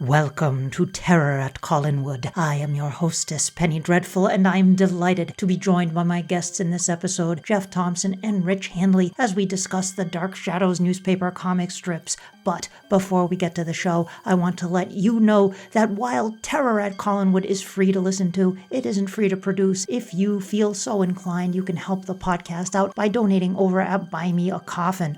Welcome to Terror at Collinwood. I am your hostess, Penny Dreadful, and I am delighted to be joined by my guests in this episode, Jeff Thompson and Rich Handley, as we discuss the Dark Shadows newspaper comic strips. But before we get to the show, I want to let you know that while Terror at Collinwood is free to listen to, it isn't free to produce. If you feel so inclined, you can help the podcast out by donating over at Buy Me a Coffee.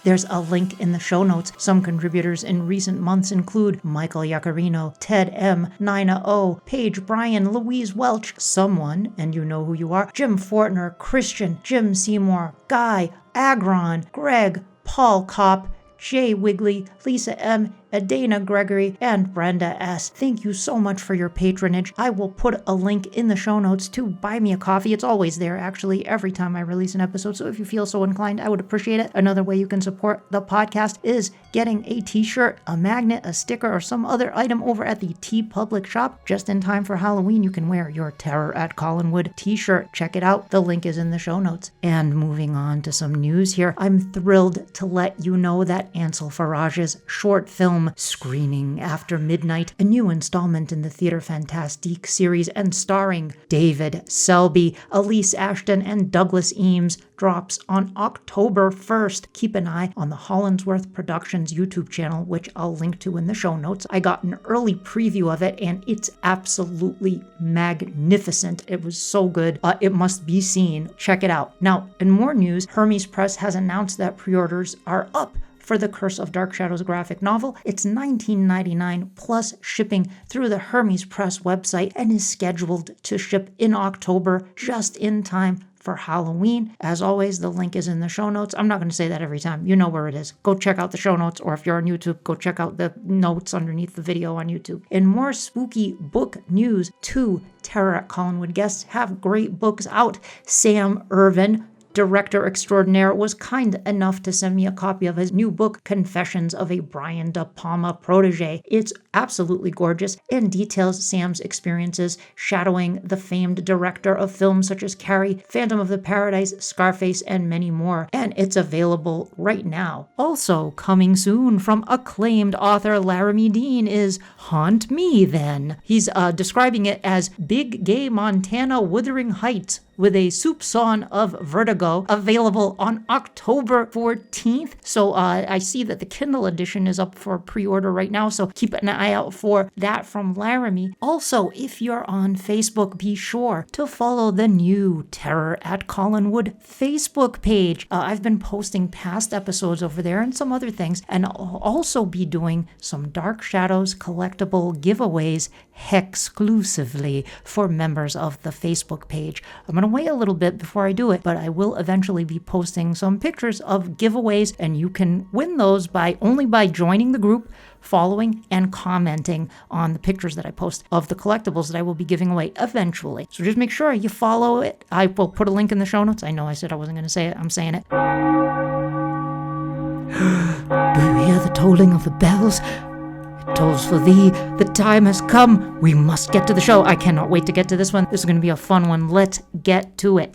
There's a link in the show notes. Some contributors in recent months include Michael Iacarino, Ted M, Nina O, Paige Bryan, Louise Welch, someone, and you know who you are, Jim Fortner, Christian, Jim Seymour, Guy, Agron, Greg, Paul Kopp, Jay Wigley, Lisa M, Adana Gregory, and Brenda S. Thank you so much for your patronage. I will put a link in the show notes to Buy Me a Coffee. It's always there, actually, every time I release an episode, so if you feel so inclined, I would appreciate it. Another way you can support the podcast is getting a t-shirt, a magnet, a sticker, or some other item over at the TeePublic shop. Just in time for Halloween, you can wear your Terror at Collinwood t-shirt. Check it out. The link is in the show notes. And moving on to some news here, I'm thrilled to let you know that Ansel Farage's short film Screening After Midnight, a new installment in the Theatre Fantastique series and starring David Selby, Elise Ashton, and Douglas Eames, drops on October 1st. Keep an eye on the Hollinsworth Productions YouTube channel, which I'll link to in the show notes. I got an early preview of it, and it's absolutely magnificent. It was so good. It must be seen. Check it out. Now, in more news, Hermes Press has announced that pre-orders are up for the Curse of Dark Shadows graphic novel. It's $19.99 plus shipping through the Hermes Press website and is scheduled to ship in October, just in time for Halloween. As always, the link is in the show notes. I'm not going to say that every time. You know where it is. Go check out the show notes, or if you're on YouTube, go check out the notes underneath the video on YouTube. In more spooky book news, 2 Terror at Collinwood guests have great books out. Sam Irvin, director extraordinaire, was kind enough to send me a copy of his new book, Confessions of a Brian De Palma Protege. It's absolutely gorgeous and details Sam's experiences shadowing the famed director of films such as Carrie, Phantom of the Paradise, Scarface, and many more. And it's available right now. Also coming soon from acclaimed author Laramie Dean is Haunt Me Then. He's describing it as big gay Montana Wuthering Heights with a soupçon of vertigo, available on October 14th. So I see that the Kindle edition is up for pre-order right now, so keep an eye out for that from Laramie. Also, if you're on Facebook, be sure to follow the new Terror at Collinwood Facebook page. I've been posting past episodes over there and some other things, and I'll also be doing some Dark Shadows collectible giveaways exclusively for members of the Facebook page. I'm going to wait a little bit before I do it, but I will eventually be posting some pictures of giveaways, and you can win those only by joining the group, following, and commenting on the pictures that I post of the collectibles that I will be giving away eventually. So just make sure you follow it. I will put a link in the show notes. I know I said I wasn't going to say it. I'm saying it. Do you hear the tolling of the bells? It tolls for thee. The time has come. We must get to the show. I cannot wait to get to this one. This is going to be a fun one. Let's get to it.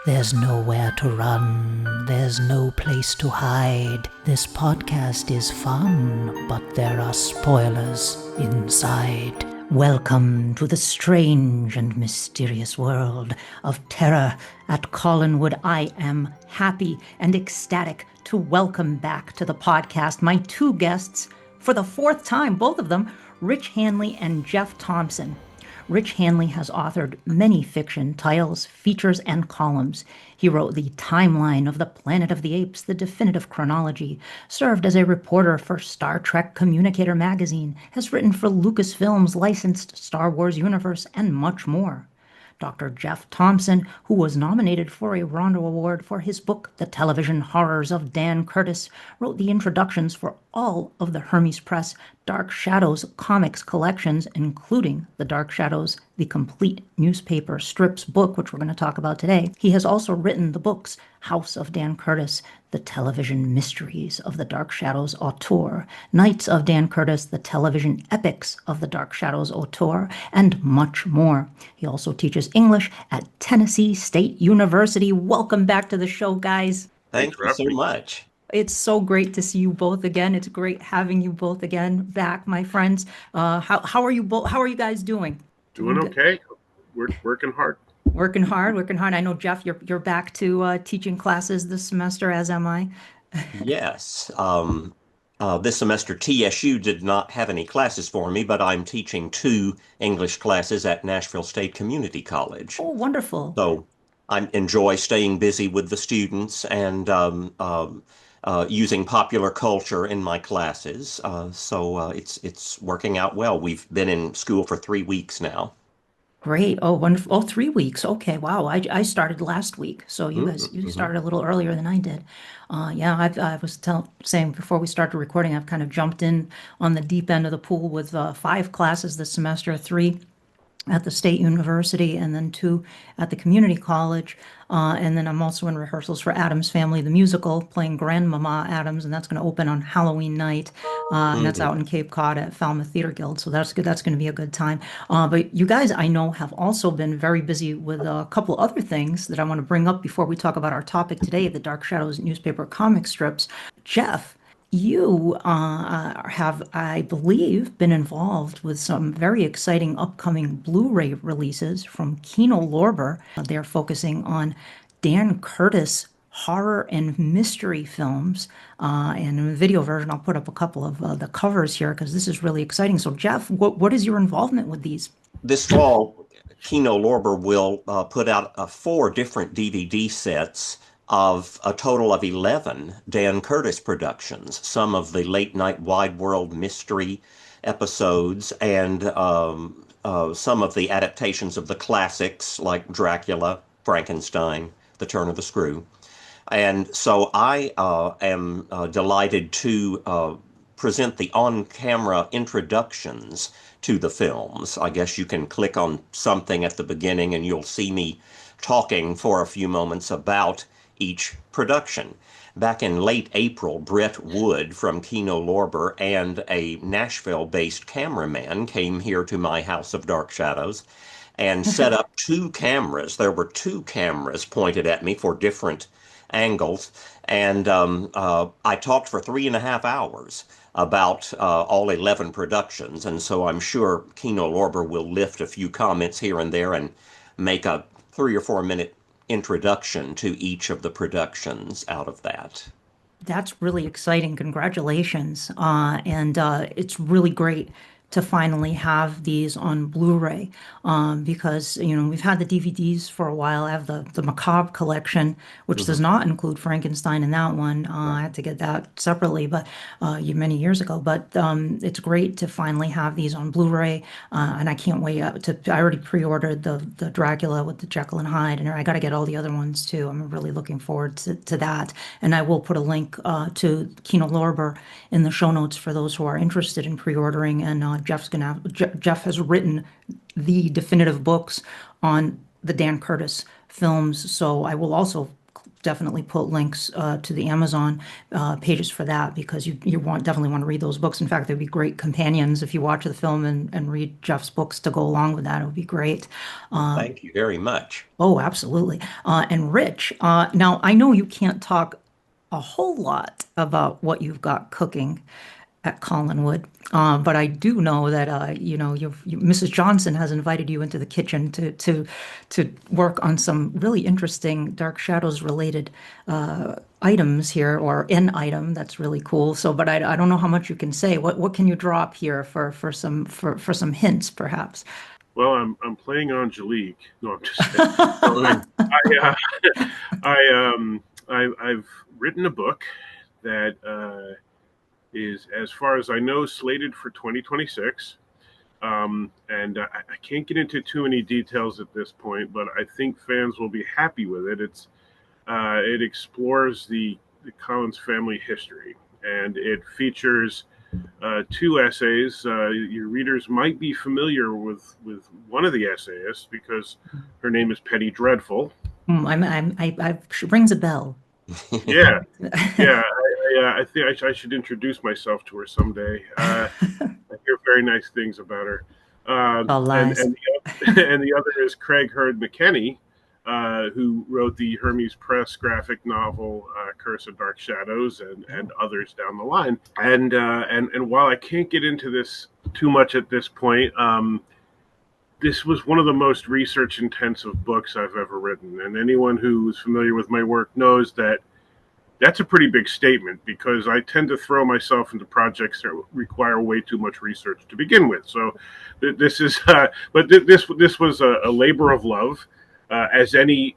There's nowhere to run, there's no place to hide. This podcast is fun, but there are spoilers inside. Welcome to the strange and mysterious world of Terror at Collinwood. I am happy and ecstatic to welcome back to the podcast my 2 guests for the 4th time, both of them, Rich Handley and Jeff Thompson. Rich Handley has authored many fiction titles, features, and columns. He wrote the timeline of the Planet of the Apes, the definitive chronology, served as a reporter for Star Trek Communicator magazine, has written for Lucasfilm's licensed Star Wars universe, and much more. Dr. Jeff Thompson, who was nominated for a Rondo Award for his book, The Television Horrors of Dan Curtis, wrote the introductions for all of the Hermes Press Dark Shadows comics collections, including The Dark Shadows, the complete newspaper strips book, which we're going to talk about today. He has also written the books House of Dan Curtis, The Television Mysteries of the Dark Shadows Auteur, Knights of Dan Curtis, The Television Epics of the Dark Shadows Auteur, and much more. He also teaches English at Tennessee State University. Welcome back to the show, guys. Thank you so much. It's so great to see you both again. It's great having you both again back, my friends. How are you both? How are you guys doing? Doing okay. We're working hard. Working hard. I know, Jeff, you're back to teaching classes this semester, as am I. Yes. This semester, TSU did not have any classes for me, but I'm teaching 2 English classes at Nashville State Community College. Oh, wonderful. So I enjoy staying busy with the students and using popular culture in my classes. So it's working out well. We've been in school for 3 weeks now. Great. Oh, wonderful. Oh, 3 weeks. Okay. Wow. I started last week. So you started a little earlier than I did. Yeah, I was saying before we started recording, I've kind of jumped in on the deep end of the pool with 5 classes this semester, 3 at the State University and then 2 at the community college. And then I'm also in rehearsals for Addams Family, the musical, playing Grandmama Addams, and that's going to open on Halloween night. And that's out in Cape Cod at Falmouth Theater Guild. So that's good. That's going to be a good time. But you guys, I know, have also been very busy with a couple other things that I want to bring up before we talk about our topic today, the Dark Shadows newspaper comic strips. Jeff, you have, I believe, been involved with some very exciting upcoming Blu-ray releases from Kino Lorber. They're focusing on Dan Curtis horror and mystery films. And in the video version, I'll put up a couple of the covers here because this is really exciting. So, Jeff, what is your involvement with these? This fall, Kino Lorber will put out 4 different DVD sets of a total of 11 Dan Curtis productions, some of the late night wide world mystery episodes and some of the adaptations of the classics like Dracula, Frankenstein, The Turn of the Screw. And so I am delighted to present the on-camera introductions to the films. I guess you can click on something at the beginning and you'll see me talking for a few moments about each production. Back in late April, Brett Wood from Kino Lorber and a Nashville-based cameraman came here to my House of Dark Shadows and set up 2 cameras. There were 2 cameras pointed at me for different angles, and I talked for 3.5 hours about all 11 productions, and so I'm sure Kino Lorber will lift a few comments here and there and make a 3 or 4 minute introduction to each of the productions out of that. That's really exciting. Congratulations. And it's really great to finally have these on Blu-ray because, we've had the DVDs for a while. I have the Macabre collection, which does not include Frankenstein in that one. I had to get that separately, but many years ago. But it's great to finally have these on Blu-ray, and I can't wait I already pre-ordered the Dracula with the Jekyll and Hyde, and I got to get all the other ones too. I'm really looking forward to that. And I will put a link to Kino Lorber in the show notes for those who are interested in pre-ordering. And Jeff has written the definitive books on the Dan Curtis films, so I will also definitely put links to the Amazon pages for that because you definitely want to read those books. In fact, they'd be great companions if you watch the film and read Jeff's books to go along with that. It would be great. Thank you very much. Oh, absolutely. And Rich, now I know you can't talk a whole lot about what you've got cooking at Collinwood. But I do know that Mrs. Johnson has invited you into the kitchen to work on some really interesting Dark Shadows related items here, or an item that's really cool. So, but I don't know how much you can say. What can you drop here for some hints, perhaps? Well, I'm playing Angelique. No, I'm just kidding. I've written a book that is, as far as I know, slated for 2026. And I can't get into too many details at this point, but I think fans will be happy with it. It explores the Collins family history, and it features two essays. Your readers might be familiar with one of the essayists because her name is Penny Dreadful. She rings a bell. Yeah, yeah. I think I should introduce myself to her someday. I hear very nice things about her. Lies. And the other is Craig Hurd McKenney, who wrote the Hermes Press graphic novel Curse of Dark Shadows and others down the line. And while I can't get into this too much at this point, this was one of the most research intensive books I've ever written. And anyone who's familiar with my work knows that that's a pretty big statement, because I tend to throw myself into projects that require way too much research to begin with. So this is, but this was a labor of love, as any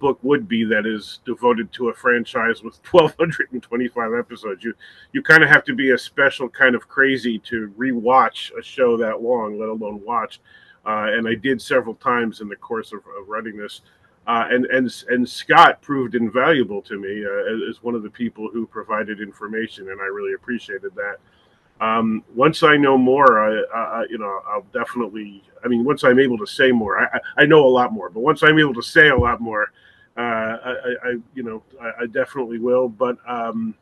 book would be that is devoted to a franchise with 1,225 episodes. You kind of have to be a special kind of crazy to rewatch a show that long, let alone watch. And I did several times in the course of writing this. And Scott proved invaluable to me as one of the people who provided information, and I really appreciated that. Once I know more, I'll definitely. I mean, once I'm able to say more, I know a lot more. But once I'm able to say a lot more, I definitely will. But and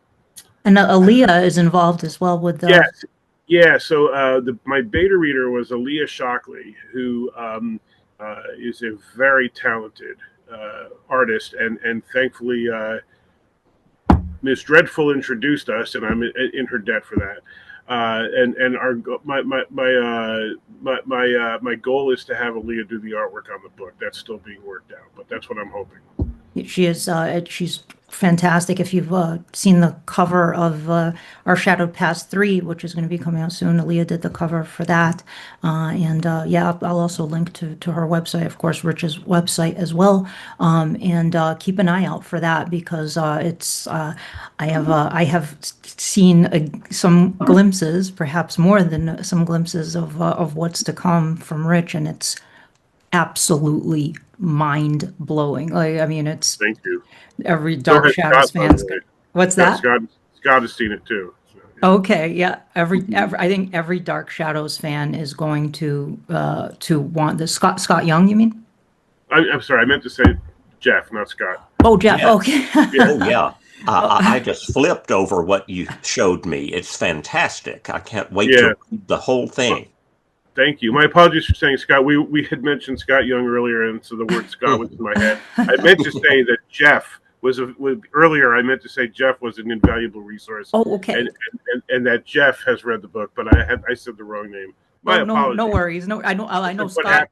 Aaliyah is involved as well with the. Yes, yeah. So my beta reader was Aaliyah Shockley, who is a very talented artist, and thankfully Miss Dreadful introduced us, and I'm in her debt for that. And our my goal is to have Aaliyah do the artwork on the book. That's still being worked out, but that's what I'm hoping. She is. She's fantastic. If you've seen the cover of Our Shadowed Past 3, which is going to be coming out soon, Aaliyah did the cover for that. I'll also link to her website, of course, Rich's website as well. And keep an eye out for that, because it's. I have seen some glimpses, perhaps more than some glimpses of what's to come from Rich, and it's absolutely mind-blowing. Like, I mean, it's. Thank you. Every Dark Shadows fans. What's that? Scott has seen it too. So, yeah. Okay, yeah. I think every Dark Shadows fan is going to want this. Scott Young, you mean? I'm sorry, I meant to say Jeff, not Scott. Oh, Jeff. Yeah. Okay. Oh yeah. I just flipped over what you showed me. It's fantastic. I can't wait to read the whole thing. Thank you. My apologies for saying Scott. We had mentioned Scott Young earlier, and so the word Scott was in my head. I meant to say that Jeff was earlier. I meant to say Jeff was an invaluable resource. Oh, okay. And that Jeff has read the book, but I said the wrong name. My apologies. No worries. No, I know Scott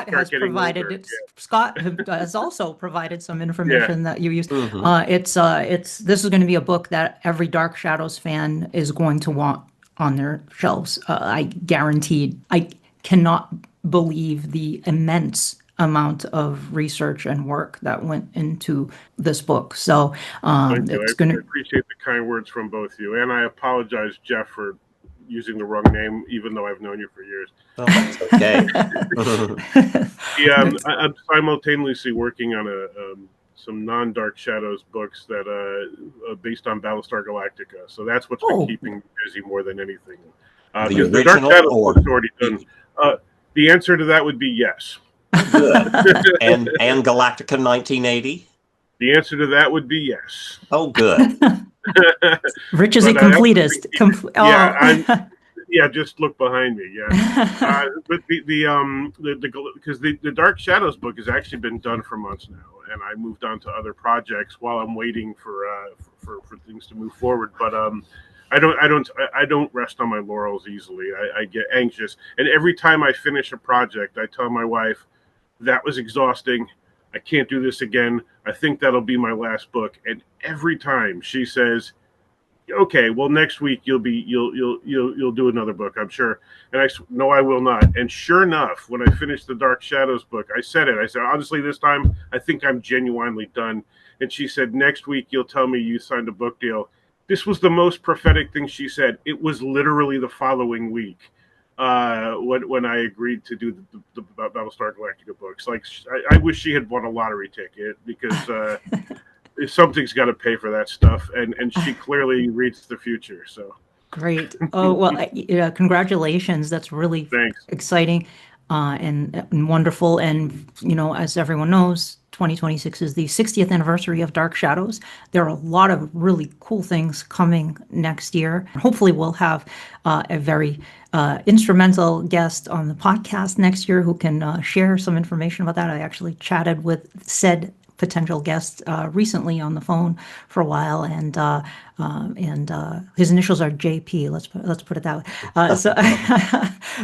has provided it. Yeah. Scott has also provided some information that you used. Mm-hmm. This is going to be a book that every Dark Shadows fan is going to want on their shelves. I guaranteed. I cannot believe the immense amount of research and work that went into this book. So it's going to. I appreciate the kind words from both of you, and I apologize, Jeff, for using the wrong name, even though I've known you for years. Oh, that's okay. I'm simultaneously working on some non-Dark Shadows books that based on Battlestar Galactica. So that's what's been keeping me busy more than anything. The Dark Shadows book's already done. The answer to that would be yes. Good. and Galactica 1980? The answer to that would be yes. Oh, good. Rich is a completist. Just look behind me. Yeah, but because the Dark Shadows book has actually been done for months now, and I moved on to other projects while I'm waiting for things to move forward. But I don't rest on my laurels easily. I get anxious, and every time I finish a project, I tell my wife, "That was exhausting. I can't do this again. I think that'll be my last book." And every time she says, okay, well, next week you'll do another book, I'm sure. And no, I will not. And sure enough, when I finished the Dark Shadows book, I said, honestly, this time I think I'm genuinely done. And she said, next week you'll tell me you signed a book deal. This was the most prophetic thing she said. It was literally the following week when I agreed to do the Battlestar Galactica books. Like, I wish she had won a lottery ticket, because something's got to pay for that stuff, and she clearly reads the future. So great. Oh, well, congratulations. That's really thanks. exciting and wonderful. And, as everyone knows, 2026 is the 60th anniversary of Dark Shadows. There are a lot of really cool things coming next year. Hopefully we'll have a very instrumental guest on the podcast next year who can share some information about that. I actually chatted with said potential guest recently on the phone for a while, and his initials are JP. Let's put it that way.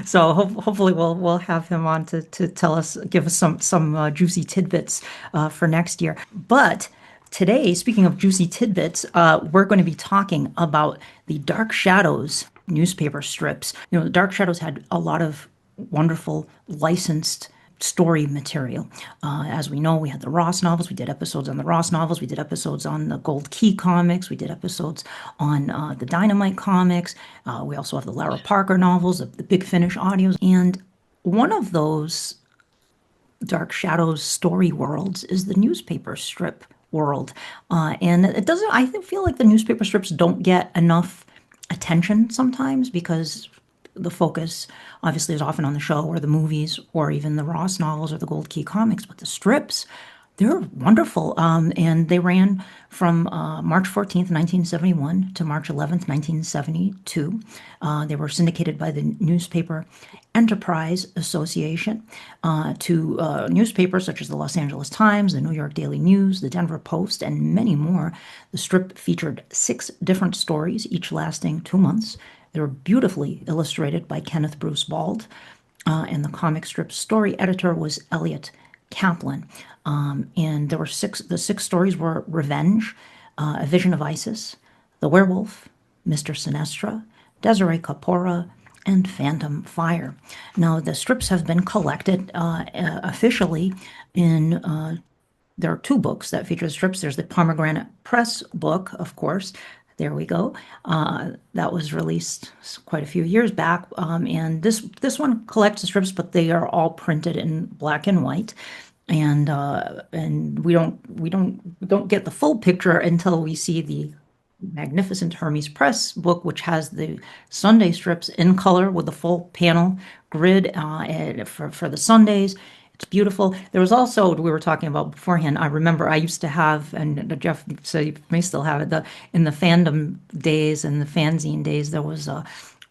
So hopefully we'll have him on to tell us, give us some juicy tidbits for next year. But today, speaking of juicy tidbits, we're going to be talking about the Dark Shadows newspaper strips. Dark Shadows had a lot of wonderful licensed story material. As we know, we had the Ross novels. We did episodes on the Ross novels. We did episodes on the Gold Key comics. We did episodes on the Dynamite comics. We also have the Lara Parker novels, the Big Finish audios. And one of those Dark Shadows story worlds is the newspaper strip world. And I feel like the newspaper strips don't get enough attention sometimes, because the focus obviously is often on the show or the movies or even the Ross novels or the Gold Key comics, but the strips, they're wonderful. And they ran from March 14th, 1971 to March 11th, 1972. They were syndicated by the Newspaper Enterprise Association to newspapers such as the Los Angeles Times, the New York Daily News, the Denver Post, and many more. The strip featured 6 different stories, each lasting 2 months. They were beautifully illustrated by Kenneth Bruce Bald, and the comic strip story editor was Elliot Caplin. And there were 6. The 6 stories were Revenge, A Vision of Isis, The Werewolf, Mr. Sinestra, Desiree Capora, and Phantom Fire. Now, the strips have been collected officially in. There are 2 books that feature the strips. There's the Pomegranate Press book, of course. There we go. That was released quite a few years back, and this one collects the strips, but they are all printed in black and white, and we don't get the full picture until we see the magnificent Hermes Press book, which has the Sunday strips in color with the full panel grid for the Sundays. It's beautiful. There was also, we were talking about beforehand, I remember I used to have, and Jeff, so you may still have it, in the fandom days and the fanzine days, there was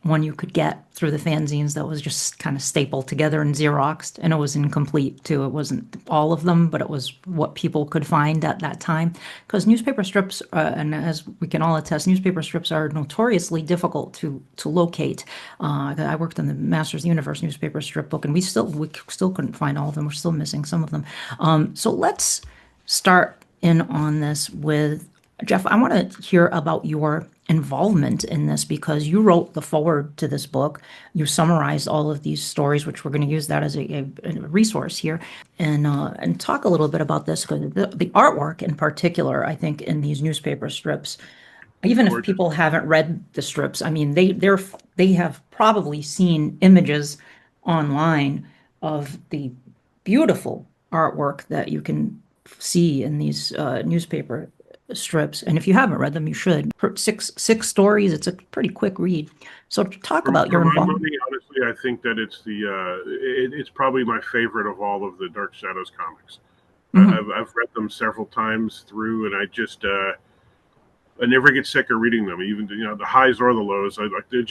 one you could get through the fanzines that was just kind of stapled together and Xeroxed, and it was incomplete too. It wasn't all of them, but it was what people could find at that time. Because newspaper strips, and as we can all attest, newspaper strips are notoriously difficult to locate. I worked on the Masters of the Universe newspaper strip book, and we still couldn't find all of them. We're still missing some of them. So let's start in on this with Jeff. I want to hear about your involvement in this, because you wrote the foreword to this book. You summarized all of these stories, which we're going to use that as a resource here, and talk a little bit about this, because the artwork in particular, I think, in these newspaper strips, even if people haven't read the strips, I mean, they have probably seen images online of the beautiful artwork that you can see in these newspaper strips, and if you haven't read them, you should. 6 stories. It's a pretty quick read. So talk about your involvement. Honestly, I think that it's probably my favorite of all of the Dark Shadows comics. Mm-hmm. I've read them several times through, and I never get sick of reading them. Even the highs or the lows. It's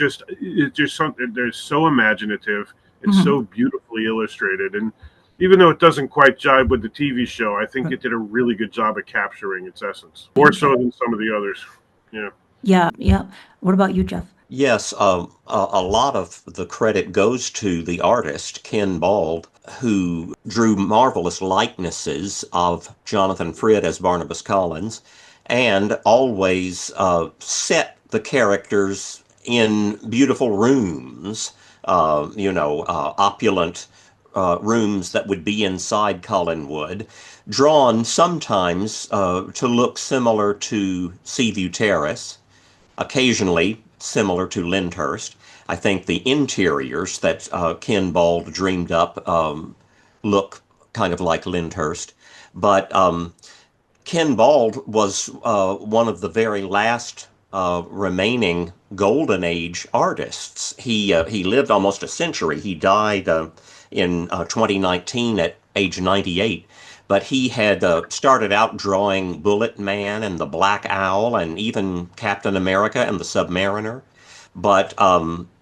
just something. They're so imaginative and mm-hmm. so beautifully illustrated, and even though it doesn't quite jibe with the TV show, I think it did a really good job of capturing its essence, more so than some of the others. Yeah. What about you, Jeff? Yes, a lot of the credit goes to the artist, Ken Bald, who drew marvelous likenesses of Jonathan Frid as Barnabas Collins, and always set the characters in beautiful rooms, opulent rooms that would be inside Collinwood, drawn sometimes to look similar to Seaview Terrace, occasionally similar to Lyndhurst. I think the interiors that Ken Bald dreamed up look kind of like Lyndhurst. But Ken Bald was one of the very last remaining Golden Age artists. He lived almost a century. He died in 2019 at age 98. But he had started out drawing Bullet Man and the Black Owl and even Captain America and the Submariner. But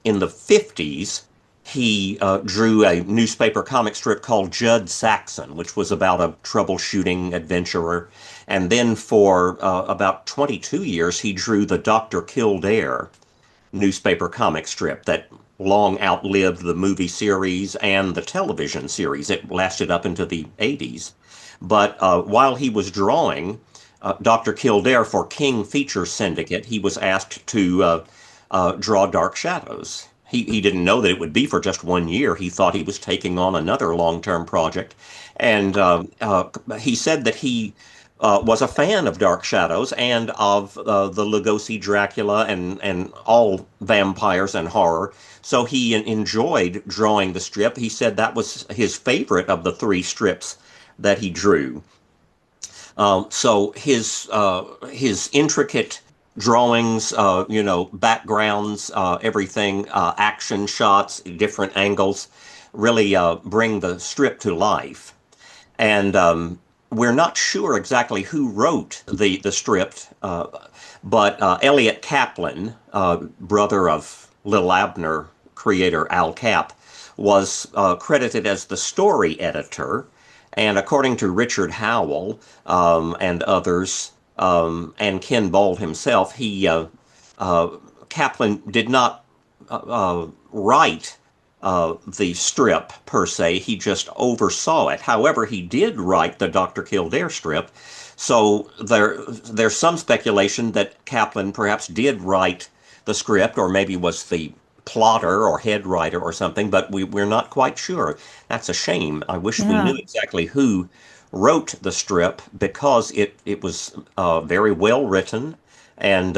in the 50s, he drew a newspaper comic strip called Judd Saxon, which was about a troubleshooting adventurer. And then for about 22 years, he drew the Dr. Kildare newspaper comic strip that long outlived the movie series and the television series. It lasted up into the 80s. But while he was drawing Dr. Kildare for King Feature Syndicate, he was asked to draw Dark Shadows. He didn't know that it would be for just 1 year. He thought he was taking on another long-term project. And he said that he was a fan of Dark Shadows and of the Lugosi Dracula and all vampires and horror. So he enjoyed drawing the strip. He said that was his favorite of the 3 strips that he drew. So his intricate drawings, backgrounds, everything, action shots, different angles, really bring the strip to life. And we're not sure exactly who wrote the strip, but Elliot Caplin, brother of Little Abner creator Al Cap, was credited as the story editor. And according to Richard Howell and others, and Ken Bald himself, Caplin did not write the strip per se. He just oversaw it. However, he did write the Dr. Kildare strip. So there's some speculation that Caplin perhaps did write the script, or maybe was the plotter or head writer or something, but we're not quite sure. That's a shame. I wish we knew exactly who wrote the strip, because it was very well written and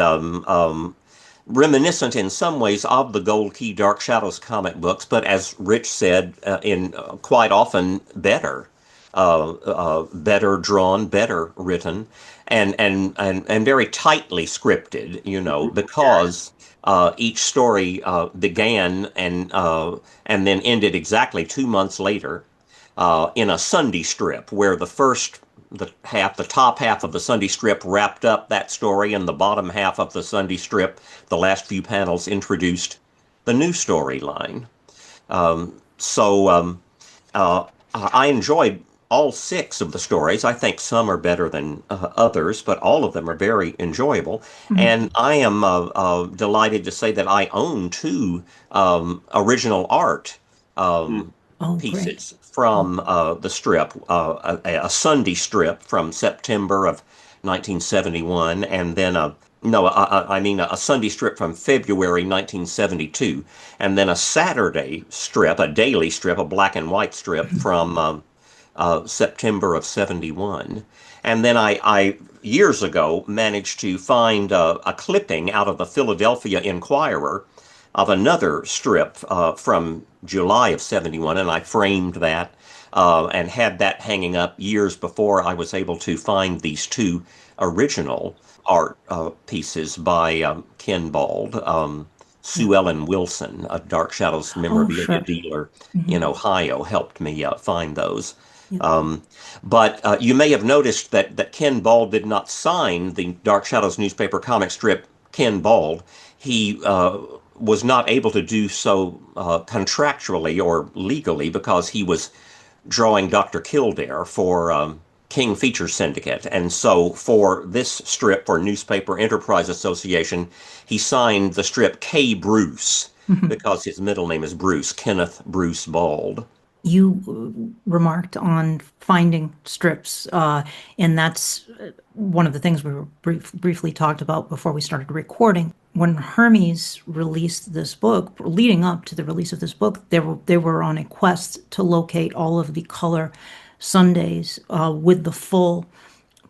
reminiscent in some ways of the Gold Key Dark Shadows comic books, but as Rich said, in quite often better drawn, better written, and very tightly scripted, because each story began and then ended exactly 2 months later in a Sunday strip, where the top half of the Sunday strip wrapped up that story, and the bottom half of the Sunday strip, the last few panels, introduced the new storyline. I enjoyed all 6 of the stories. I think some are better than others, but all of them are very enjoyable. Mm-hmm. And I am delighted to say that I own 2 original art pieces from the strip, a Sunday strip from September of 1971, and then a Sunday strip from February 1972, and then a Saturday strip, a daily strip, a black and white strip from September of 71. And then I years ago managed to find a clipping out of the Philadelphia Inquirer of another strip from July of 71, and I framed that and had that hanging up years before I was able to find these 2 original art pieces by Ken Bald. Sue Ellen Wilson, a Dark Shadows memorabilia dealer in Ohio, helped me find those. But you may have noticed that Ken Bald did not sign the Dark Shadows newspaper comic strip Ken Bald. He was not able to do so contractually or legally, because he was drawing Dr. Kildare for King Feature Syndicate. And so for this strip for Newspaper Enterprise Association, he signed the strip K. Bruce, because his middle name is Bruce, Kenneth Bruce Bald. You remarked on finding strips, and that's one of the things we were briefly talked about before we started recording. when Hermes released this book, leading up to the release of this book, they were on a quest to locate all of the color Sundays with the full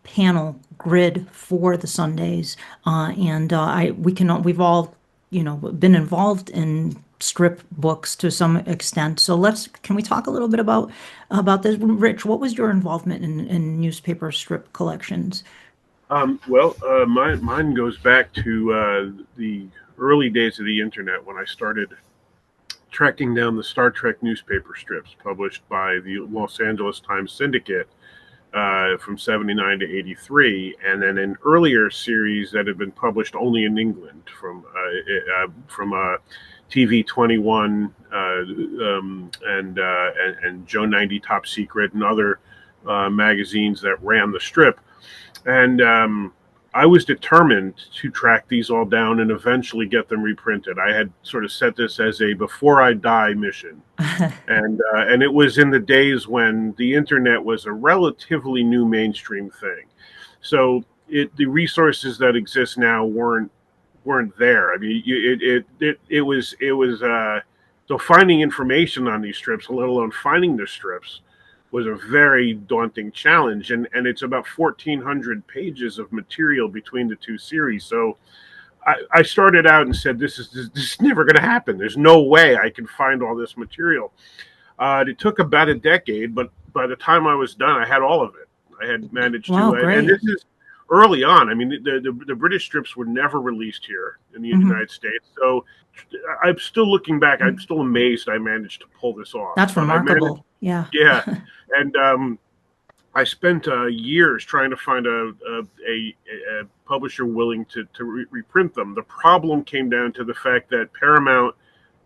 panel grid for the Sundays, we've all been involved in strip books to some extent. So can we talk a little bit about this? Rich, what was your involvement in newspaper strip collections? Mine goes back to the early days of the internet when I started tracking down the Star Trek newspaper strips published by the Los Angeles Times Syndicate from 79 to 83, and then an earlier series that had been published only in England from TV 21 and Joe 90 Top Secret and other magazines that ran the strip. And I was determined to track these all down and eventually get them reprinted. I had sort of set this as a before I die mission. And it was in the days when the internet was a relatively new mainstream thing. So the resources that exist now weren't there. I mean, it was so finding information on these strips, let alone finding the strips, was a very daunting challenge, and it's about 1,400 pages of material between the two series. So I started out and said, this is never going to happen. There's no way I can find all this material. It took about a decade, but by the time I was done, I had all of it. I had managed to, and this is early on. I mean, the British strips were never released here in the United States. So I'm still looking back. I'm still amazed I managed to pull this off. That's remarkable. Yeah. And I spent years trying to find a publisher willing to reprint them. The problem came down to the fact that Paramount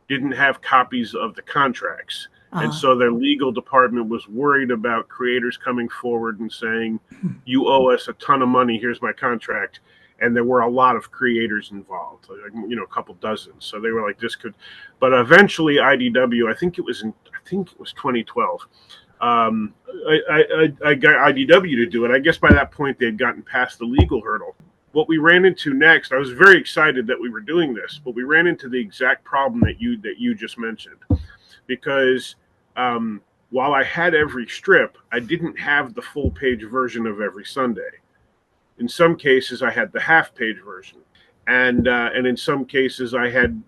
didn't have copies of the contracts. And so their legal department was worried about creators coming forward and saying, you owe us a ton of money, here's my contract. And there were a lot of creators involved, a couple dozen. So they were like, this could, but eventually IDW, I think it was 2012. I got IDW to do it. I guess by that point they'd gotten past the legal hurdle. What we ran into next, I was very excited that we were doing this, but we ran into the exact problem that you just mentioned, because while I had every strip, I didn't have the full page version of every Sunday. In some cases, I had the half-page version, and in some cases, I had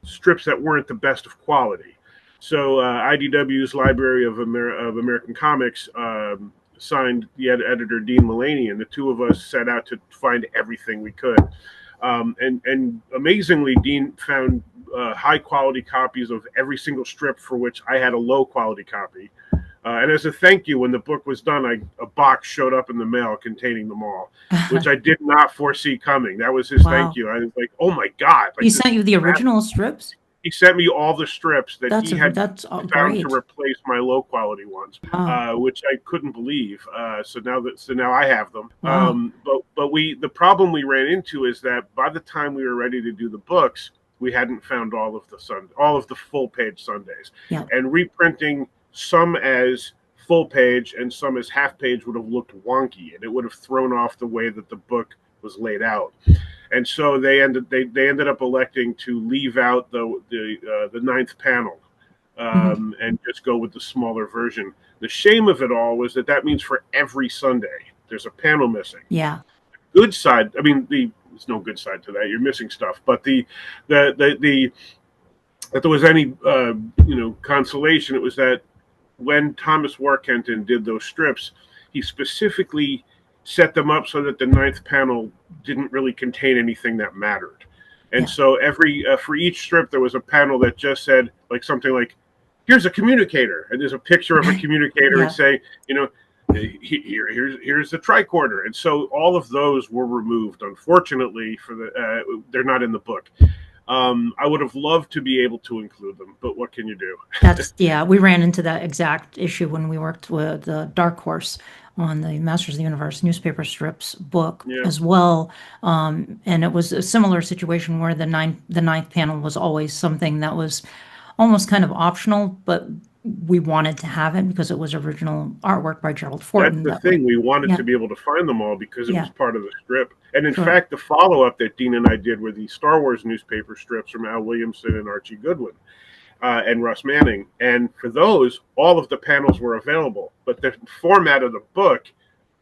strips that weren't the best of quality. So IDW's Library of American Comics signed the editor Dean Mullaney, and the two of us set out to find everything we could. And amazingly, Dean found high-quality copies of every single strip for which I had a low-quality copy. And as a thank you, when the book was done, a box showed up in the mail containing them all, which I did not foresee coming. That was his thank you. I was like, oh my God. He sent you the original strips? He sent me all the strips that he had found great. to replace my low quality ones, which I couldn't believe. So now I have them. Wow. But the problem we ran into is that by the time we were ready to do the books, we hadn't found all of the full page Sundays. Yeah. And reprinting some as full page and some as half page would have looked wonky, and it would have thrown off the way that the book was laid out. And so they ended up electing to leave out the ninth panel and just go with the smaller version. The shame of it all was that means for every Sunday there's a panel missing. Yeah. Good side, I mean, there's no good side to that. You're missing stuff, but the that there was any consolation, it was that when Thomas Warkentin did those strips, he specifically set them up so that the ninth panel didn't really contain anything that mattered. And so every for each strip, there was a panel that just said something like, here's a communicator. And there's a picture of a communicator and say, here's the tricorder. And so all of those were removed, unfortunately, they're not in the book. I would have loved to be able to include them, but what can you do? We ran into that exact issue when we worked with Dark Horse on the Masters of the Universe newspaper strips book as well. And it was a similar situation where the ninth panel was always something that was almost kind of optional, but we wanted to have it because it was original artwork by Gerald Fortin. That's the thing. We wanted to be able to find them all because it was Yeah. part of the strip. And in Sure. fact, the follow-up that Dean and I did were the Star Wars newspaper strips from Al Williamson and Archie Goodwin and Russ Manning. And for those, all of the panels were available. But the format of the book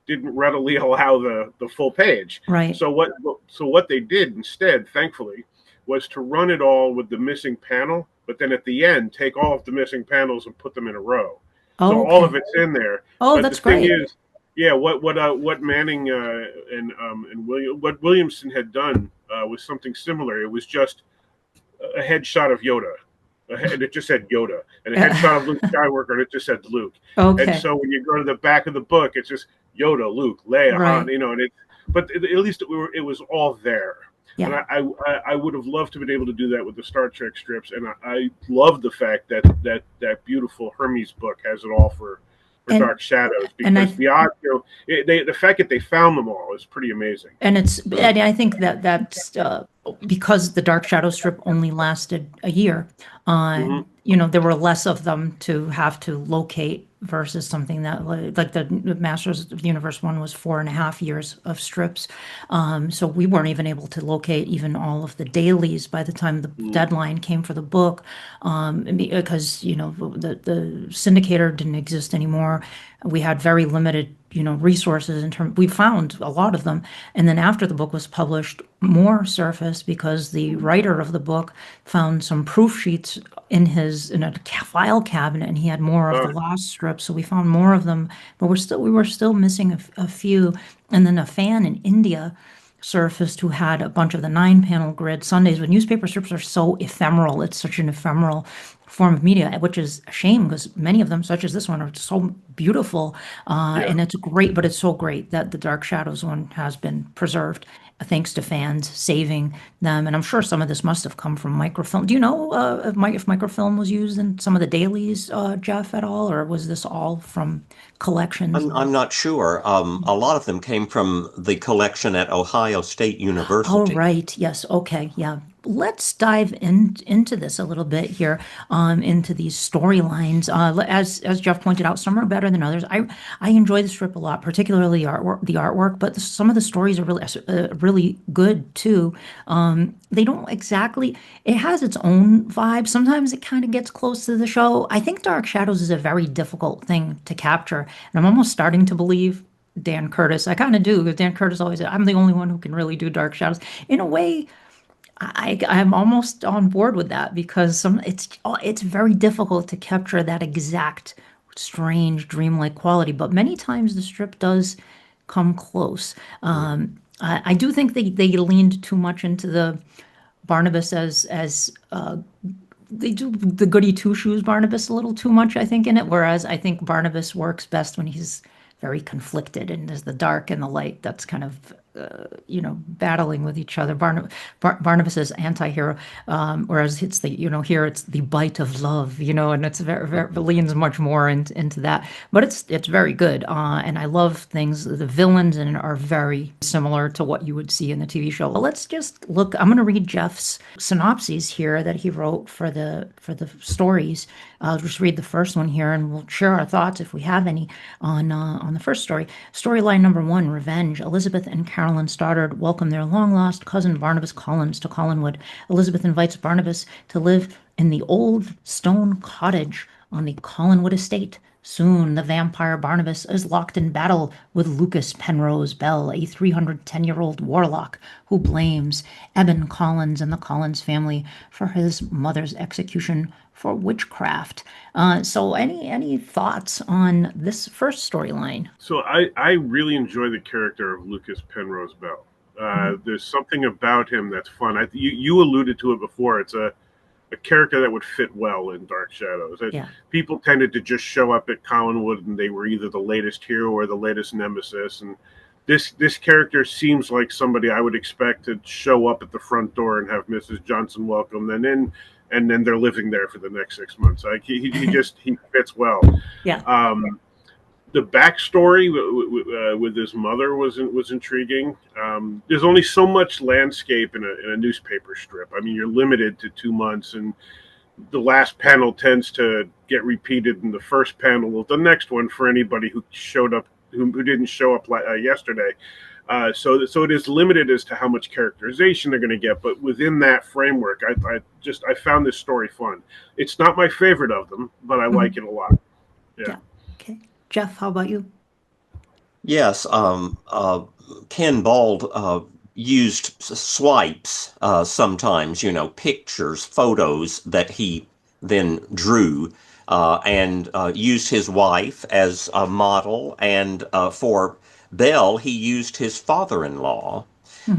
didn't readily allow the full page. Right. So what they did instead, thankfully, was to run it all with the missing panel, but then at the end, take all of the missing panels and put them in a row. Oh, So okay. all of it's in there. Oh, but that's the thing great. is, yeah, what Manning and Williamson had done was something similar. It was just a headshot of Yoda. And it just said Yoda, and a headshot of Luke Skywalker, and it just said Luke. Okay. And so when you go to the back of the book, it's just Yoda, Luke, Leia, Right. Han, and but at least it was all there. Yeah. And I would have loved to have been able to do that with the Star Trek strips, and I love the fact that beautiful Hermes book has it all for Dark Shadows, because the fact that they found them all is pretty amazing. And I think that's because the Dark Shadow strip only lasted a year. There were less of them to have to locate versus something that like the Masters of the Universe one was 4.5 years of strips. So we weren't even able to locate even all of the dailies by the time the deadline came for the book, because the syndicator didn't exist anymore. We had very limited resources in terms. We found a lot of them, and then after the book was published, more surfaced because the writer of the book found some proof sheets in a file cabinet, and he had more of the lost strips. So we found more of them, but we were still missing a few. And then a fan in India surfaced who had a bunch of the 9-panel grid Sundays. But newspaper strips are so ephemeral. It's such an ephemeral form of media, which is a shame because many of them, such as this one, are so beautiful. And it's great, but it's so great that the Dark Shadows one has been preserved, thanks to fans saving them. And I'm sure some of this must have come from microfilm. Do you know if microfilm was used in some of the dailies, Jeff, at all? Or was this all from collections? I'm not sure. A lot of them came from the collection at Ohio State University. Oh, right. Yes. Okay. Yeah. Let's dive into this a little bit here, into these storylines. As Jeff pointed out, some are better than others. I enjoy the strip a lot, particularly the artwork, but some of the stories are really good too. They don't exactly. It has its own vibe. Sometimes it kind of gets close to the show. I think Dark Shadows is a very difficult thing to capture, and I'm almost starting to believe Dan Curtis. I kind of do, because Dan Curtis always said, I'm the only one who can really do Dark Shadows. In a way, I'm almost on board with that, because it's very difficult to capture that exact strange dreamlike quality. But many times the strip does come close. I do think they leaned too much into the Barnabas as they do the goody two shoes Barnabas a little too much, I think, in it. Whereas I think Barnabas works best when he's very conflicted, and there's the dark and the light that's kind of battling with each other. Barnabas is anti-hero, whereas it's here it's the bite of love, and it's very leans much more into that. But it's very good, and I love things. The villains in it are very similar to what you would see in the TV show. But let's just look. I'm going to read Jeff's synopses here that he wrote for the stories. I'll just read the first one here, and we'll share our thoughts if we have any on the first story. Storyline number 1: Revenge. Elizabeth and Carolyn Stoddard welcome their long-lost cousin Barnabas Collins to Collinwood. Elizabeth invites Barnabas to live in the old stone cottage on the Collinwood estate. Soon, the vampire Barnabas is locked in battle with Lucas Penrose Bell, a 310-year-old warlock who blames Eben Collins and the Collins family for his mother's execution for witchcraft. So any thoughts on this first storyline? So I really enjoy the character of Lucas Penrose Bell. There's something about him that's fun. You alluded to it before. It's a character that would fit well in Dark Shadows. People tended to just show up at Collinwood, and they were either the latest hero or the latest nemesis. And this character seems like somebody I would expect to show up at the front door and have Mrs. Johnson welcome them in, and then they're living there for the next 6 months. Like he fits well. Yeah. The backstory with his mother was intriguing. There's only so much landscape in a newspaper strip. I mean, you're limited to 2 months, and the last panel tends to get repeated in the first panel of the next one for anybody who showed up, who didn't show up yesterday. So it is limited as to how much characterization they're going to get, but within that framework, I found this story fun. It's not my favorite of them, but I like it a lot. Yeah. Okay. Jeff, how about you? Yes, Ken Bald used swipes sometimes, pictures, photos that he then drew, and used his wife as a model. And for Bell, he used his father-in-law.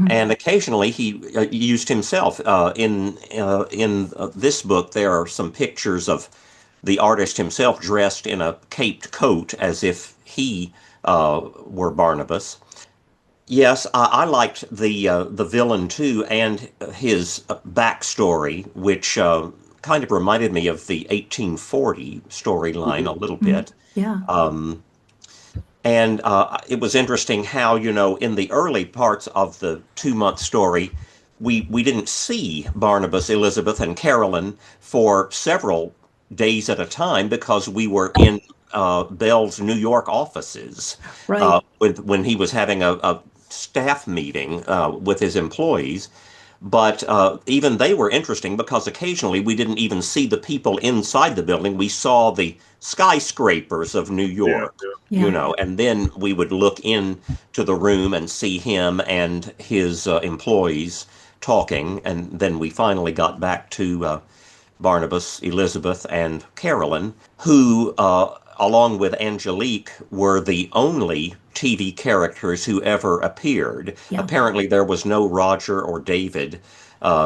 And occasionally he used himself. In this book, there are some pictures of the artist himself dressed in a caped coat as if he were Barnabas. Yes, I liked the villain too, and his backstory, which kind of reminded me of the 1840 storyline a little bit. Yeah. And it was interesting how, in the early parts of the 2-month story, we didn't see Barnabas, Elizabeth, and Carolyn for several days at a time because we were in Bell's New York offices Right. when he was having a staff meeting with his employees. But even they were interesting because occasionally we didn't even see the people inside the building. We saw the skyscrapers of New York, Yeah. and then we would look into the room and see him and his employees talking. And then we finally got back to Barnabas, Elizabeth, and Carolyn, who, along with Angelique, were the only TV characters who ever appeared. Yeah. Apparently, there was no Roger or David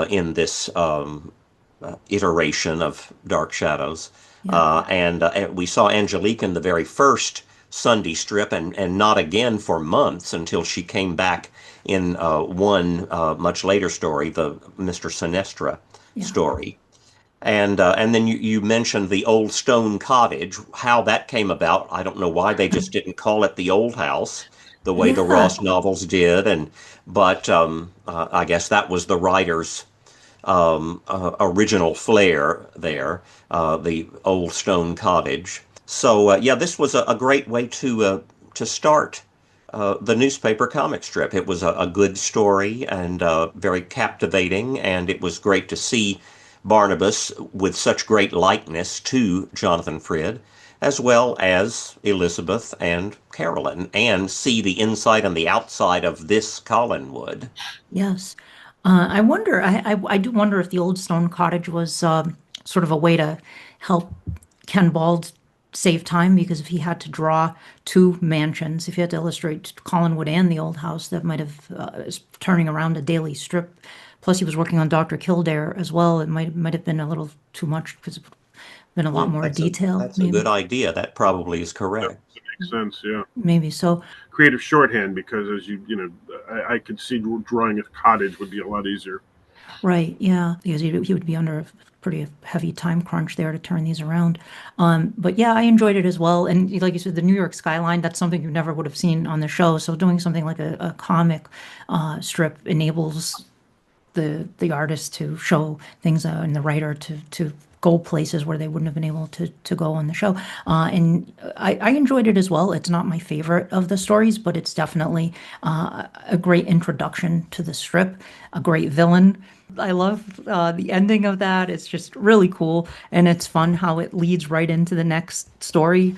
in this iteration of Dark Shadows. And we saw Angelique in the very first Sunday strip and not again for months until she came back in one much later story, the Mr. Sinestra story. And then you mentioned the old stone cottage, how that came about. I don't know why they just didn't call it the old house the way the Ross novels did. But I guess that was the writer's original flair there, the old stone cottage. So this was a great way to start the newspaper comic strip. It was a good story and very captivating, and it was great to see Barnabas with such great likeness to Jonathan Frid, as well as Elizabeth and Carolyn, and see the inside and the outside of this Collinwood. Yes. I do wonder if the old stone cottage was sort of a way to help Ken Bald save time, because if he had to draw two mansions, if he had to illustrate Collinwood and the old house, that might have turning around a daily strip. Plus, he was working on Dr. Kildare as well. It might have been a little too much because it's been a lot more detail. That's a good idea. That probably is correct. That makes sense. Yeah. Maybe so. Creative shorthand, because as I could see drawing a cottage would be a lot easier. Right. Yeah. Because he would be under a pretty heavy time crunch there to turn these around. But yeah, I enjoyed it as well. And like you said, the New York skyline, that's something you never would have seen on the show. So doing something like a comic strip enables the artist to show things and the writer to go places where they wouldn't have been able to go on the show. And I enjoyed it as well. It's not my favorite of the stories, but it's definitely a great introduction to the strip, a great villain. I love the ending of that. It's just really cool. And it's fun how it leads right into the next story,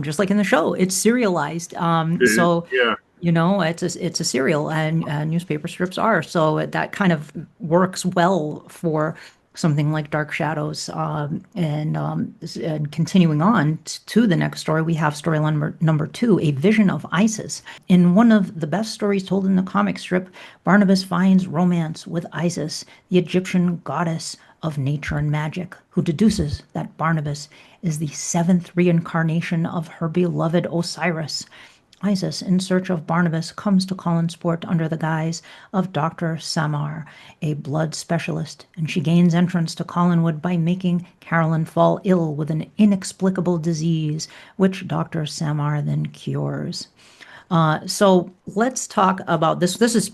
just like in the show. It's serialized. So yeah. It's a serial, and newspaper strips are. So that kind of works well for something like Dark Shadows. And continuing on to the next story, we have storyline number 2, A Vision of Isis. In one of the best stories told in the comic strip, Barnabas finds romance with Isis, the Egyptian goddess of nature and magic, who deduces that Barnabas is the 7th reincarnation of her beloved Osiris. Isis, in search of Barnabas, comes to Collinsport under the guise of Dr. Samar, a blood specialist, and she gains entrance to Collinwood by making Carolyn fall ill with an inexplicable disease, which Dr. Samar then cures. So let's talk about this. This is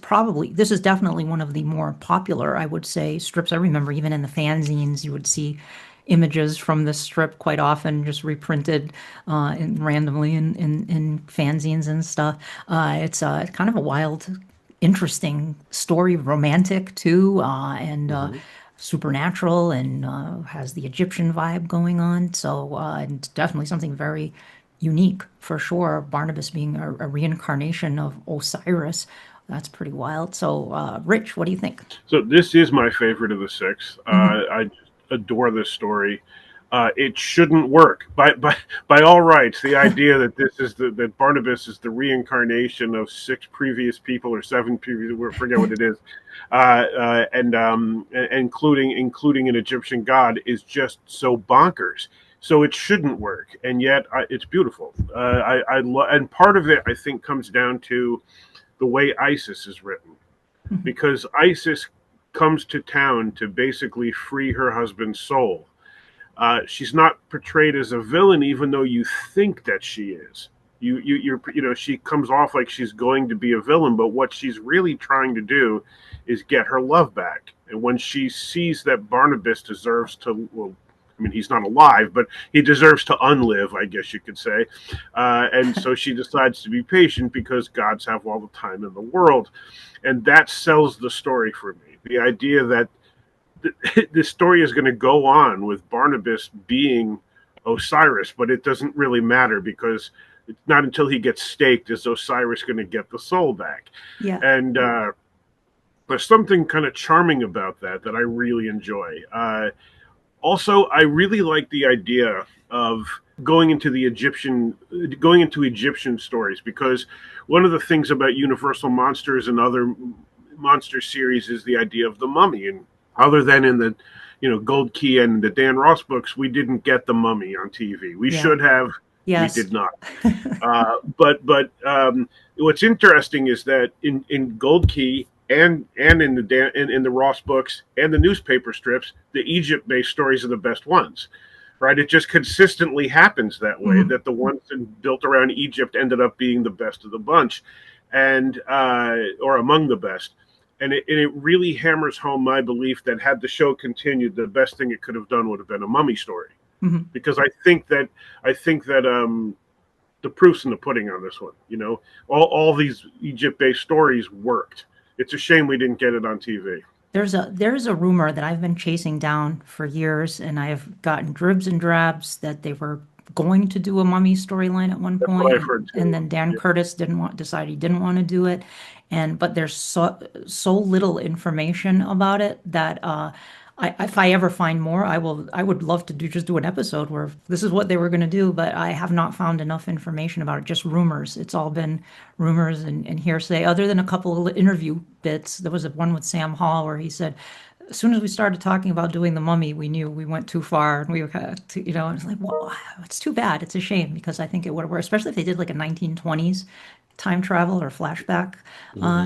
definitely one of the more popular, I would say, strips. I remember even in the fanzines, you would see images from the strip quite often, just reprinted randomly in fanzines and stuff. It's kind of a wild, interesting story, romantic too, and supernatural, and has the Egyptian vibe going on. So it's definitely something very unique for sure. Barnabas being a reincarnation of Osiris. That's pretty wild. So, Rich, what do you think? So this is my favorite of the six. I just adore this story. It shouldn't work by all rights. The idea that that Barnabas is the reincarnation of six previous people or seven previous, we forget what it is, and including an Egyptian god is just so bonkers. So it shouldn't work, and yet it's beautiful. And part of it, I think, comes down to the way Isis is written, because Isis comes to town to basically free her husband's soul. She's not portrayed as a villain, even though you think that she is. She comes off like she's going to be a villain, but what she's really trying to do is get her love back. And when she sees that Barnabas deserves to, well, I mean, he's not alive, but he deserves to unlive, I guess you could say. And so she decides to be patient because gods have all the time in the world. And that sells the story for me. The idea that the story is going to go on with Barnabas being Osiris, but it doesn't really matter because it's not until he gets staked is Osiris going to get the soul back. Yeah. And there's something kind of charming about that I really enjoy. Also, I really like the idea of going into Egyptian stories, because one of the things about Universal Monsters and other monster series is the idea of the mummy. And other than in the Gold Key and the Dan Ross books, we didn't get the mummy on TV. We should have. Yes. We did not. But what's interesting is that in Gold Key and in the Ross books and the newspaper strips, the Egypt-based stories are the best ones, right? It just consistently happens that way, that the ones built around Egypt ended up being the best of the bunch, and or among the best. And it really hammers home my belief that had the show continued, the best thing it could have done would have been a mummy story, because I think that the proof's in the pudding on this one. All these Egypt-based stories worked. It's a shame we didn't get it on TV. There's a rumor that I've been chasing down for years, and I have gotten dribs and drabs that they were going to do a mummy storyline at one point. That's what I've heard too. And then Dan Curtis decided he didn't want to do it, but there's so little information about it that if I ever find more, I would love to do an episode where this is what they were going to do, but I have not found enough information about it. Just rumors. It's all been rumors and hearsay. Other than a couple of interview bits, there was one with Sam Hall where he said, as soon as we started talking about doing the mummy, we knew we went too far, and we were kind of, and it's like, well, it's too bad. It's a shame, because I think it would have worked, especially if they did like a 1920s time travel or flashback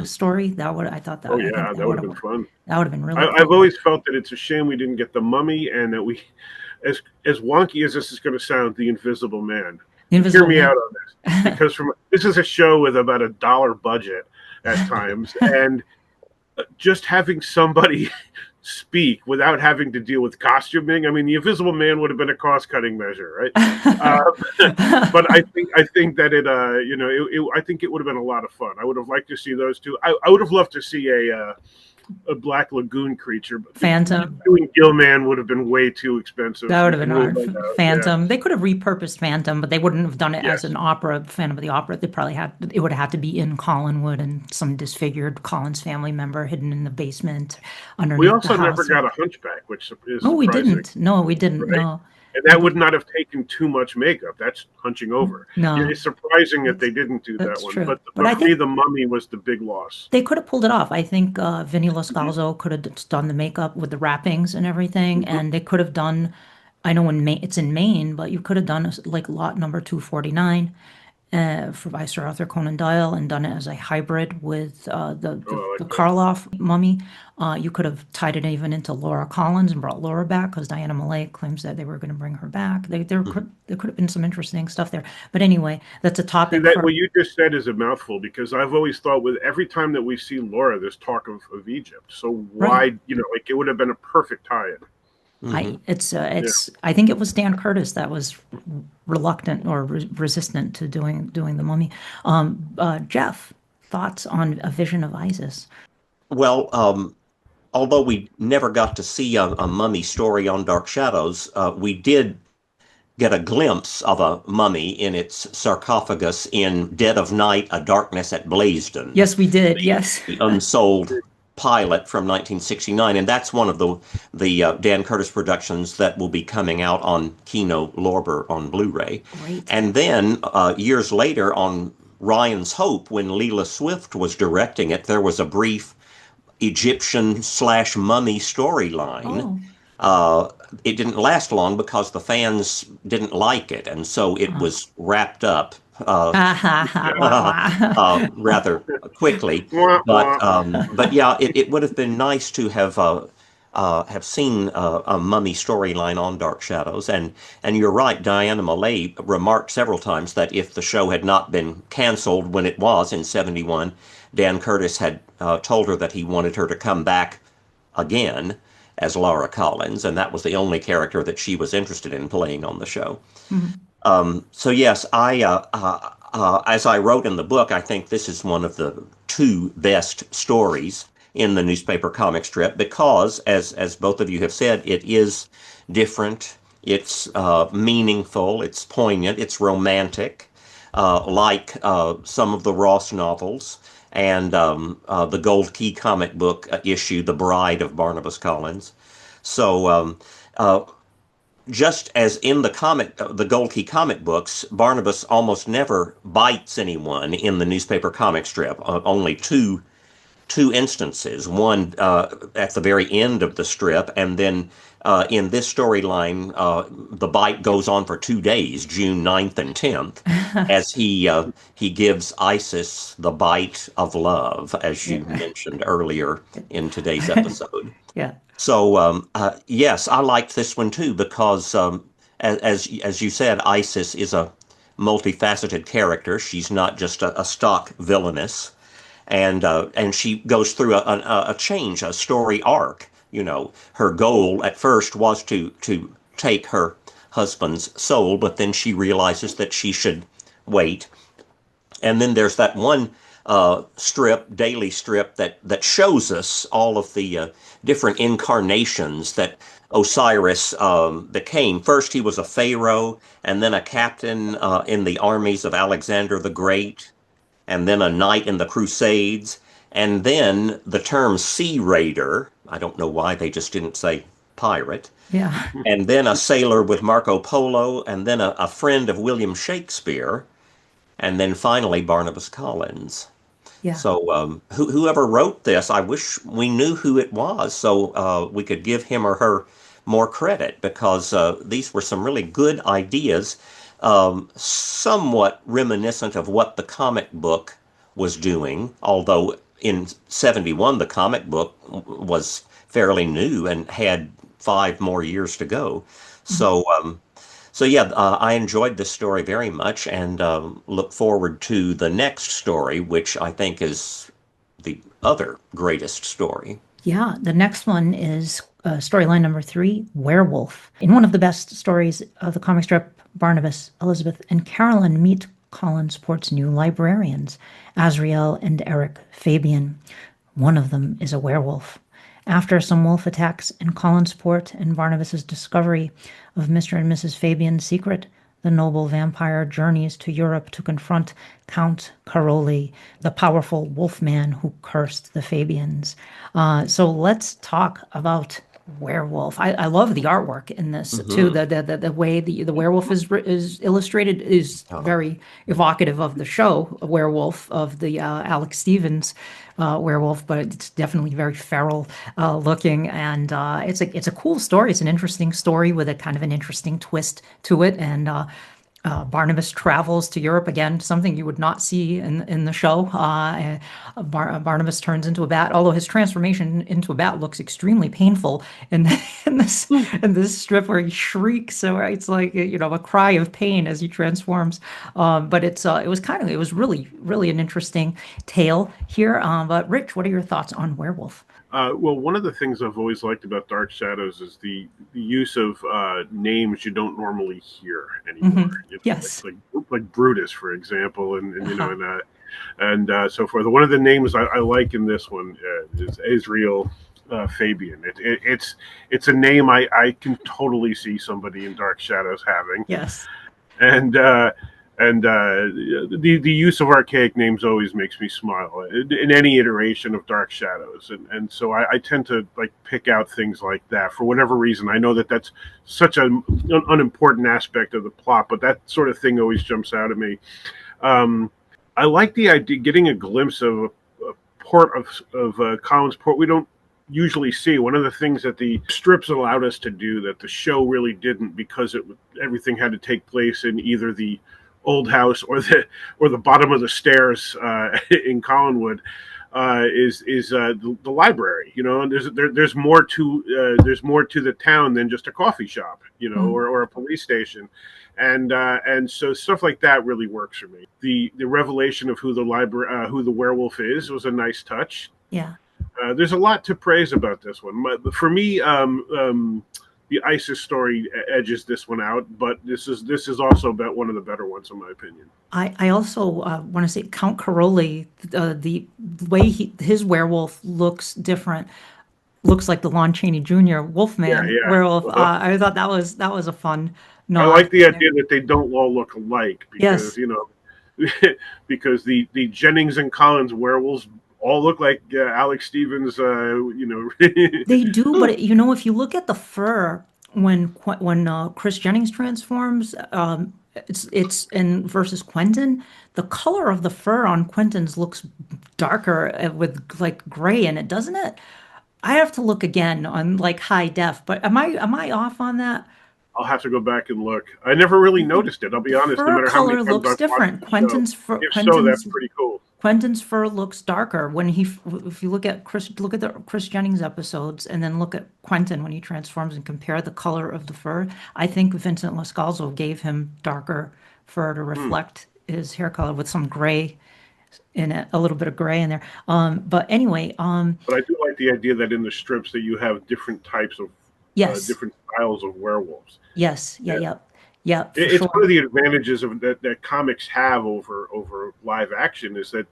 story. I thought that. Oh yeah, that would have been fun. That would have been really. I've always felt that it's a shame we didn't get the mummy, and that we, as wonky as this is going to sound, the Invisible Man. Hear me out on this, because this is a show with about $1 budget at times, and just having somebody speak without having to deal with costuming. I mean, the Invisible Man would have been a cost-cutting measure, right? But I think that I think it would have been a lot of fun. I would have liked to see those two. I would have loved to see a Black Lagoon creature, but Phantom. Doing Gilman would have been way too expensive. That would have been hard. Phantom. Yeah. They could have repurposed Phantom, but they wouldn't have done it as an opera. Phantom of the Opera. It would have had to be in Collinwood, and some disfigured Collins family member hidden in the basement underneath. We also never got a Hunchback, which is we didn't. No, we didn't. Right? No. And that would not have taken too much makeup. That's hunching over. No. It's surprising that they didn't do that one. True. But for me, the mummy was the big loss. They could have pulled it off. I think Vinny Loscalzo could have done the makeup with the wrappings and everything. And they could have done, I know it's in Maine, but you could have done like lot number 249 by Sir Arthur Conan Doyle, and done it as a hybrid with the Karloff mummy. You could have tied it even into Laura Collins and brought Laura back, because Diana Malay claims that they were going to bring her back. There could have been some interesting stuff there. But anyway, that's a topic. What you just said is a mouthful, because I've always thought with every time that we see Laura, there's talk of Egypt. So why, it would have been a perfect tie-in. Hmm. I think it was Dan Curtis that was reluctant or resistant to doing the Mummy. Jeff, thoughts on A Vision of Isis? Well, although we never got to see a mummy story on Dark Shadows, we did get a glimpse of a mummy in its sarcophagus in Dead of Night, A Darkness at Blasden, Yes, we did. Yes. the unsold pilot from 1969, and that's one of the Dan Curtis productions that will be coming out on Kino Lorber on Blu-ray. Great. And then years later on Ryan's Hope, when Leela Swift was directing it, there was a brief Egyptian slash mummy storyline. It didn't last long because the fans didn't like it, and so it was wrapped up rather quickly. But yeah, it would have been nice to have seen a mummy storyline on Dark Shadows. And you're right, Diana Malay remarked several times that if the show had not been canceled when it was in '71, Dan Curtis had told her that he wanted her to come back again as Laura Collins, and that was the only character that she was interested in playing on the show. So yes, as I wrote in the book, I think this is one of the two best stories in the newspaper comic strip because, as both of you have said, it is different, it's meaningful, it's poignant, it's romantic, like some of the Ross novels and the Gold Key comic book issue, The Bride of Barnabas Collins. So just as in the Gold Key comic books, Barnabas almost never bites anyone in the newspaper comic strip. Only two instances. One at the very end of the strip, and then in this storyline, the bite goes on for 2 days, June 9th and 10th, as he gives Isis the bite of love, as you mentioned earlier in today's episode. Yeah. So yes, I liked this one too because, as you said, Isis is a multifaceted character. She's not just a stock villainess, and she goes through a change, a story arc. You know, her goal at first was to take her husband's soul, but then she realizes that she should wait. And then there's that one daily strip that shows us all of the different incarnations that Osiris became. First, he was a pharaoh, and then a captain in the armies of Alexander the Great, and then a knight in the Crusades, and then the term sea raider. I don't know why they just didn't say pirate. Yeah. And then a sailor with Marco Polo, and then a friend of William Shakespeare, and then finally Barnabas Collins. Yeah. So whoever wrote this, I wish we knew who it was so we could give him or her more credit, because these were some really good ideas, somewhat reminiscent of what the comic book was doing, although in '71 the comic book was fairly new and had 5 more years to go. So yeah, I enjoyed this story very much, and look forward to the next story, which I think is the other greatest story. Yeah, the next one is storyline number 3, Werewolf. In one of the best stories of the comic strip, Barnabas, Elizabeth, and Carolyn meet Collinsport's new librarians, Azriel and Eric Fabian. One of them is a werewolf. After some wolf attacks in Collinsport and Barnabas's discovery of Mr. and Mrs. Fabian's secret, the noble vampire journeys to Europe to confront Count Caroli, the powerful wolfman who cursed the Fabians. So let's talk about Werewolf. I love the artwork in this too. The way the werewolf is illustrated is very evocative of the show Werewolf, of the Alex Stevens Werewolf, but it's definitely very feral looking, and it's a cool story. It's an interesting story with a kind of an interesting twist to it, and Barnabas travels to Europe again, something you would not see in the show. Barnabas turns into a bat, although his transformation into a bat looks extremely painful in this strip where he shrieks. So it's like, a cry of pain as he transforms. But it was really, really an interesting tale here. But Rich, what are your thoughts on Werewolf? Well, one of the things I've always liked about Dark Shadows is the use of names you don't normally hear anymore. You know, Yes. like Brutus, for example, and you know, Uh-huh. and so forth. One of the names I like in this one is Israel Fabian. It's a name I can totally see somebody in Dark Shadows having, Yes. and the use of archaic names always makes me smile in any iteration of Dark Shadows, and so I tend to like pick out things like that for whatever reason. I know that that's such an unimportant aspect of the plot, but that sort of thing always jumps out at me. Um, I like the idea getting a glimpse of a port of Collins Port we don't usually see. One of the things that the strips allowed us to do that the show really didn't, because everything had to take place in either the old house or the bottom of the stairs in Collinwood. The library, you know, and there's more to the town than just a coffee shop, you know, Mm. or a police station, and so stuff like that really works for me. The revelation of who the werewolf is was a nice touch. Yeah. There's a lot to praise about this one. For me, the ISIS story edges this one out, but this is also about one of the better ones in my opinion. I also want to say Count Caroli, the way his werewolf looks different, looks like the Lon Chaney Jr. Yeah, Wolfman yeah. werewolf. Uh-huh. I thought that was a fun I nod like the there. idea that they don't all look alike because Yes, you know because the Jennings and Collins werewolves all look like Alex Stevens. You they do, know, but you know, if you look at the fur when Chris Jennings transforms, it's in versus Quentin, the color of the fur on Quentin's looks darker with like gray in it, doesn't it? I have to look again on like high def, but am I off on that? I'll have to go back and look. I never really The, noticed it. I'll the be honest. No fur matter how many color times looks I've watched different. the show, if so, that's pretty cool. Quentin's fur looks darker when if you look at the Chris Jennings episodes and then look at Quentin when he transforms and compare the color of the fur. I think Vincent Lascalzo gave him darker fur to Hmm. reflect his hair color with some gray in it, a little bit of gray in there. But anyway, But I do like the idea that in the strips that you have different types of yes, different styles of werewolves. yes, yeah, Yeah. yep, yeah, for It's one sure. of the advantages of that comics have over live action is that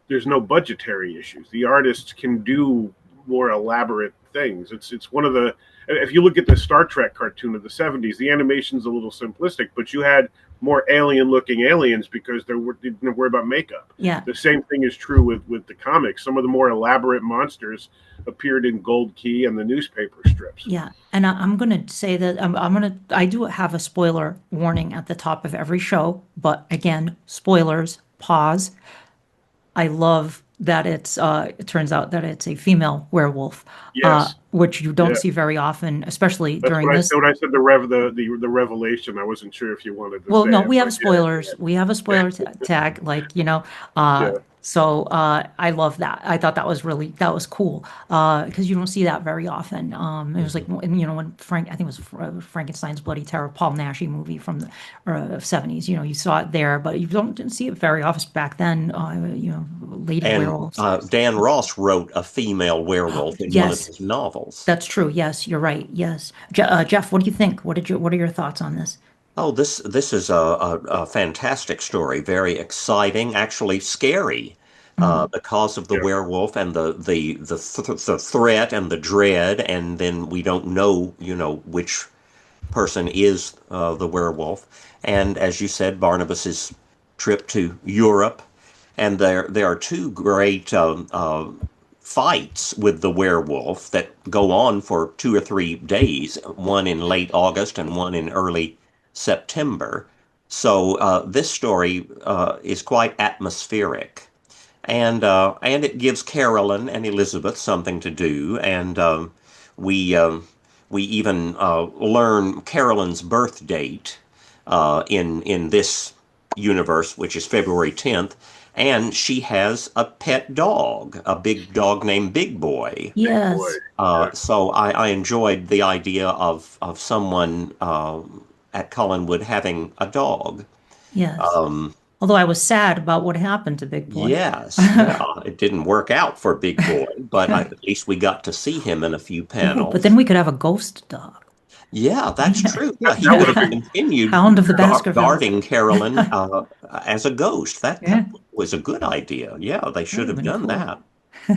there's no budgetary issues. The artists can do more elaborate things. It's one of the if you look at the Star Trek cartoon of the '70s, the animation's a little simplistic, but you had more alien looking aliens because they didn't worry about makeup. Yeah. The same thing is true with the comics. Some of the more elaborate monsters appeared in Gold Key and the newspaper strips. Yeah, and I'm gonna say that I do have a spoiler warning at the top of every show, but again, spoilers, pause. I love that it turns out that it's a female werewolf, Yes, which you don't yeah. see very often, especially That's during this. when I said the revelation. I wasn't sure if you wanted to Well, say no, it, we have but spoilers. We have a spoiler tag, like, yeah. I love that. I thought that was cool. Because you don't see that very often. It was like, when Frank, I think it was Frankenstein's Bloody Terror, Paul Naschy movie from the '70s. You saw it there, but you didn't see it very often back then. Lady And werewolves. Dan Ross wrote a female werewolf in one of Yes, his novels. that's true. Yes, you're right. Yes. Jeff, what do you think? What are your thoughts on this? Oh, this is a fantastic story, very exciting, actually scary, Mm, because of the Yeah. werewolf and the threat and the dread, and then we don't know, which person is the werewolf. And as you said, Barnabas's trip to Europe, and there are two great fights with the werewolf that go on for 2 or 3 days, one in late August and one in early September. So this story is quite atmospheric, and it gives Carolyn and Elizabeth something to do, and we we even learn Carolyn's birth date in this universe, which is February 10th, and she has a pet dog, a big dog named Big Boy. Big boy. yes. Yeah. So I enjoyed the idea of someone at Collinwood having a dog. Yes. Although I was sad about what happened to Big Boy. Yes, yeah, it didn't work out for Big Boy, but at least we got to see him in a few Ooh, but then panels. we could have a ghost dog. Yeah, that's true. Yeah, he That would could have have Yeah. been continued Hound of the Baskervilles. guarding Carolyn as a ghost. That Yeah, was a good idea. Yeah, they that would should have have been done cool.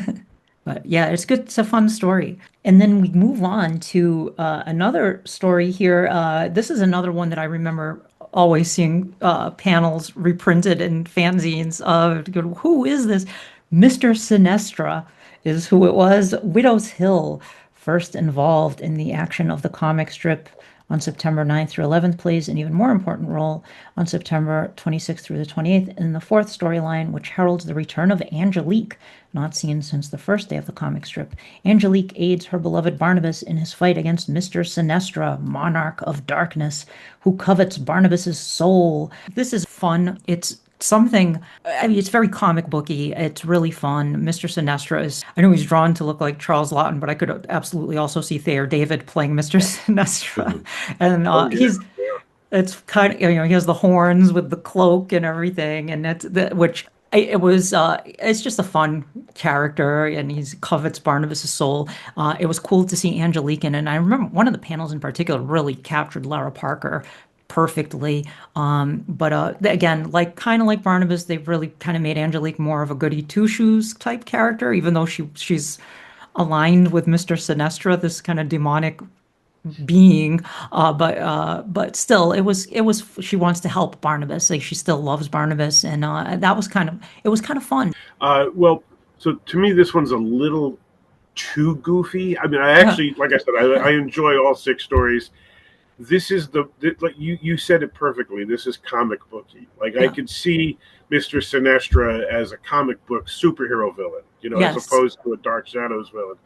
that. But yeah, it's good. It's a fun story. And then we move on to another story here. This is another one that I remember always seeing panels reprinted in fanzines of who is this? Mr. Sinestra is who it was. Widow's Hill, first involved in the action of the comic strip on September 9th through 11th, plays an even more important role on September 26th through the 28th in the fourth storyline, which heralds the return of Angelique, not seen since the first day of the comic strip. Angelique aids her beloved Barnabas in his fight against Mr. Sinestra, monarch of darkness, who covets Barnabas's soul. This is fun. It's something, I mean, it's very comic booky. It's really fun. Mr. Sinestra is, I know he's drawn to look like Charles Lawton, but I could absolutely also see Thayer David playing Mr. Sinestra. Mhm. And oh yeah, he's, it's kind of, he has the horns with the cloak and everything. And that's the, which it was, it's just a fun character, and he's covets Barnabas' soul. It was cool to see Angelique in it. And I remember one of the panels in particular really captured Lara Parker perfectly. But again, like kind of like Barnabas, they've really kind of made Angelique more of a goody two shoes type character, even though she's aligned with Mr. Sinestra, this kind of demonic being. But still, it was she wants to help Barnabas. Like she still loves Barnabas, and that was kind of it was kind of fun. well, so to me, this one's a little too goofy. I mean, I Yeah. actually, like I said, I enjoy all six stories. This is like you said it perfectly. This is comic booky. Like I Yeah. could see Mr. Sinestra as a comic book superhero villain, as Yes. opposed to a Dark Shadows villain.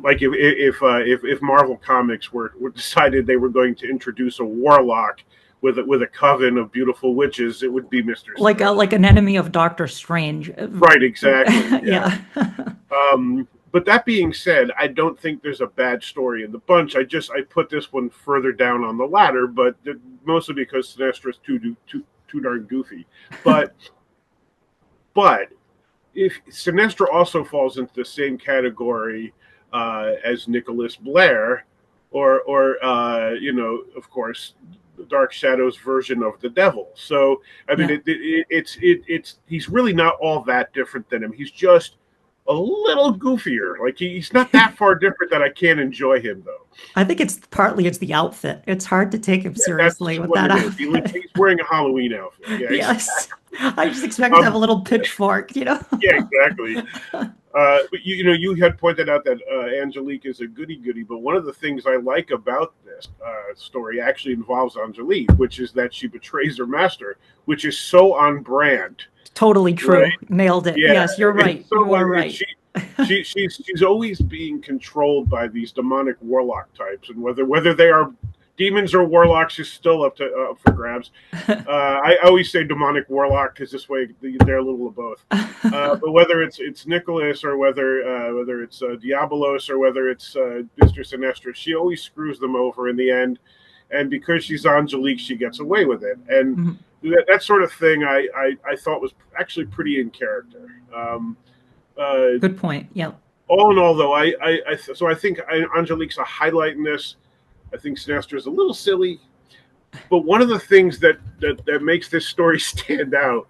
Like if Marvel Comics were decided they were going to introduce a warlock with a coven of beautiful witches, it would be Mr. Like Sinestra. an enemy of Doctor Strange. Right, exactly. Yeah. Yeah. But that being said, I don't think there's a bad story in the bunch. I put this one further down on the ladder, but mostly because Sinestra's too darn goofy. But but if Sinestra also falls into the same category as Nicholas Blair, or of course, the Dark Shadows version of the Devil. So I mean, Yeah. it's he's really not all that different than him. He's just a little goofier. Like he's not that far different that I can't enjoy him though. I think it's the outfit. It's hard to take him Yeah, that's seriously with what that it is. outfit. He's wearing a Halloween outfit. Yeah, Yes. I just expect him to have a um, little pitchfork. yeah, exactly. But you had pointed out that Angelique is a goody goody, but one of the things I like about this story actually involves Angelique, which is that she betrays her master, which is so on brand, Totally true. right? Nailed it. Yeah, Yes, you're right. it's so You like are right. she's always being controlled by these demonic warlock types, and whether they are demons or warlocks is still up for grabs. I always say demonic warlock because this way they're a little of both. But whether it's Nicholas or whether it's Diabolos or whether it's Mr. Sinestra, she always screws them over in the end. And because she's Angelique, she gets away with it. And Mhm. that sort of thing I thought was actually pretty in character. Uh, Good point. Yeah. all in all, though, I think Angelique's a highlight in this. I think Sinestra is a little silly. But one of the things that makes this story stand out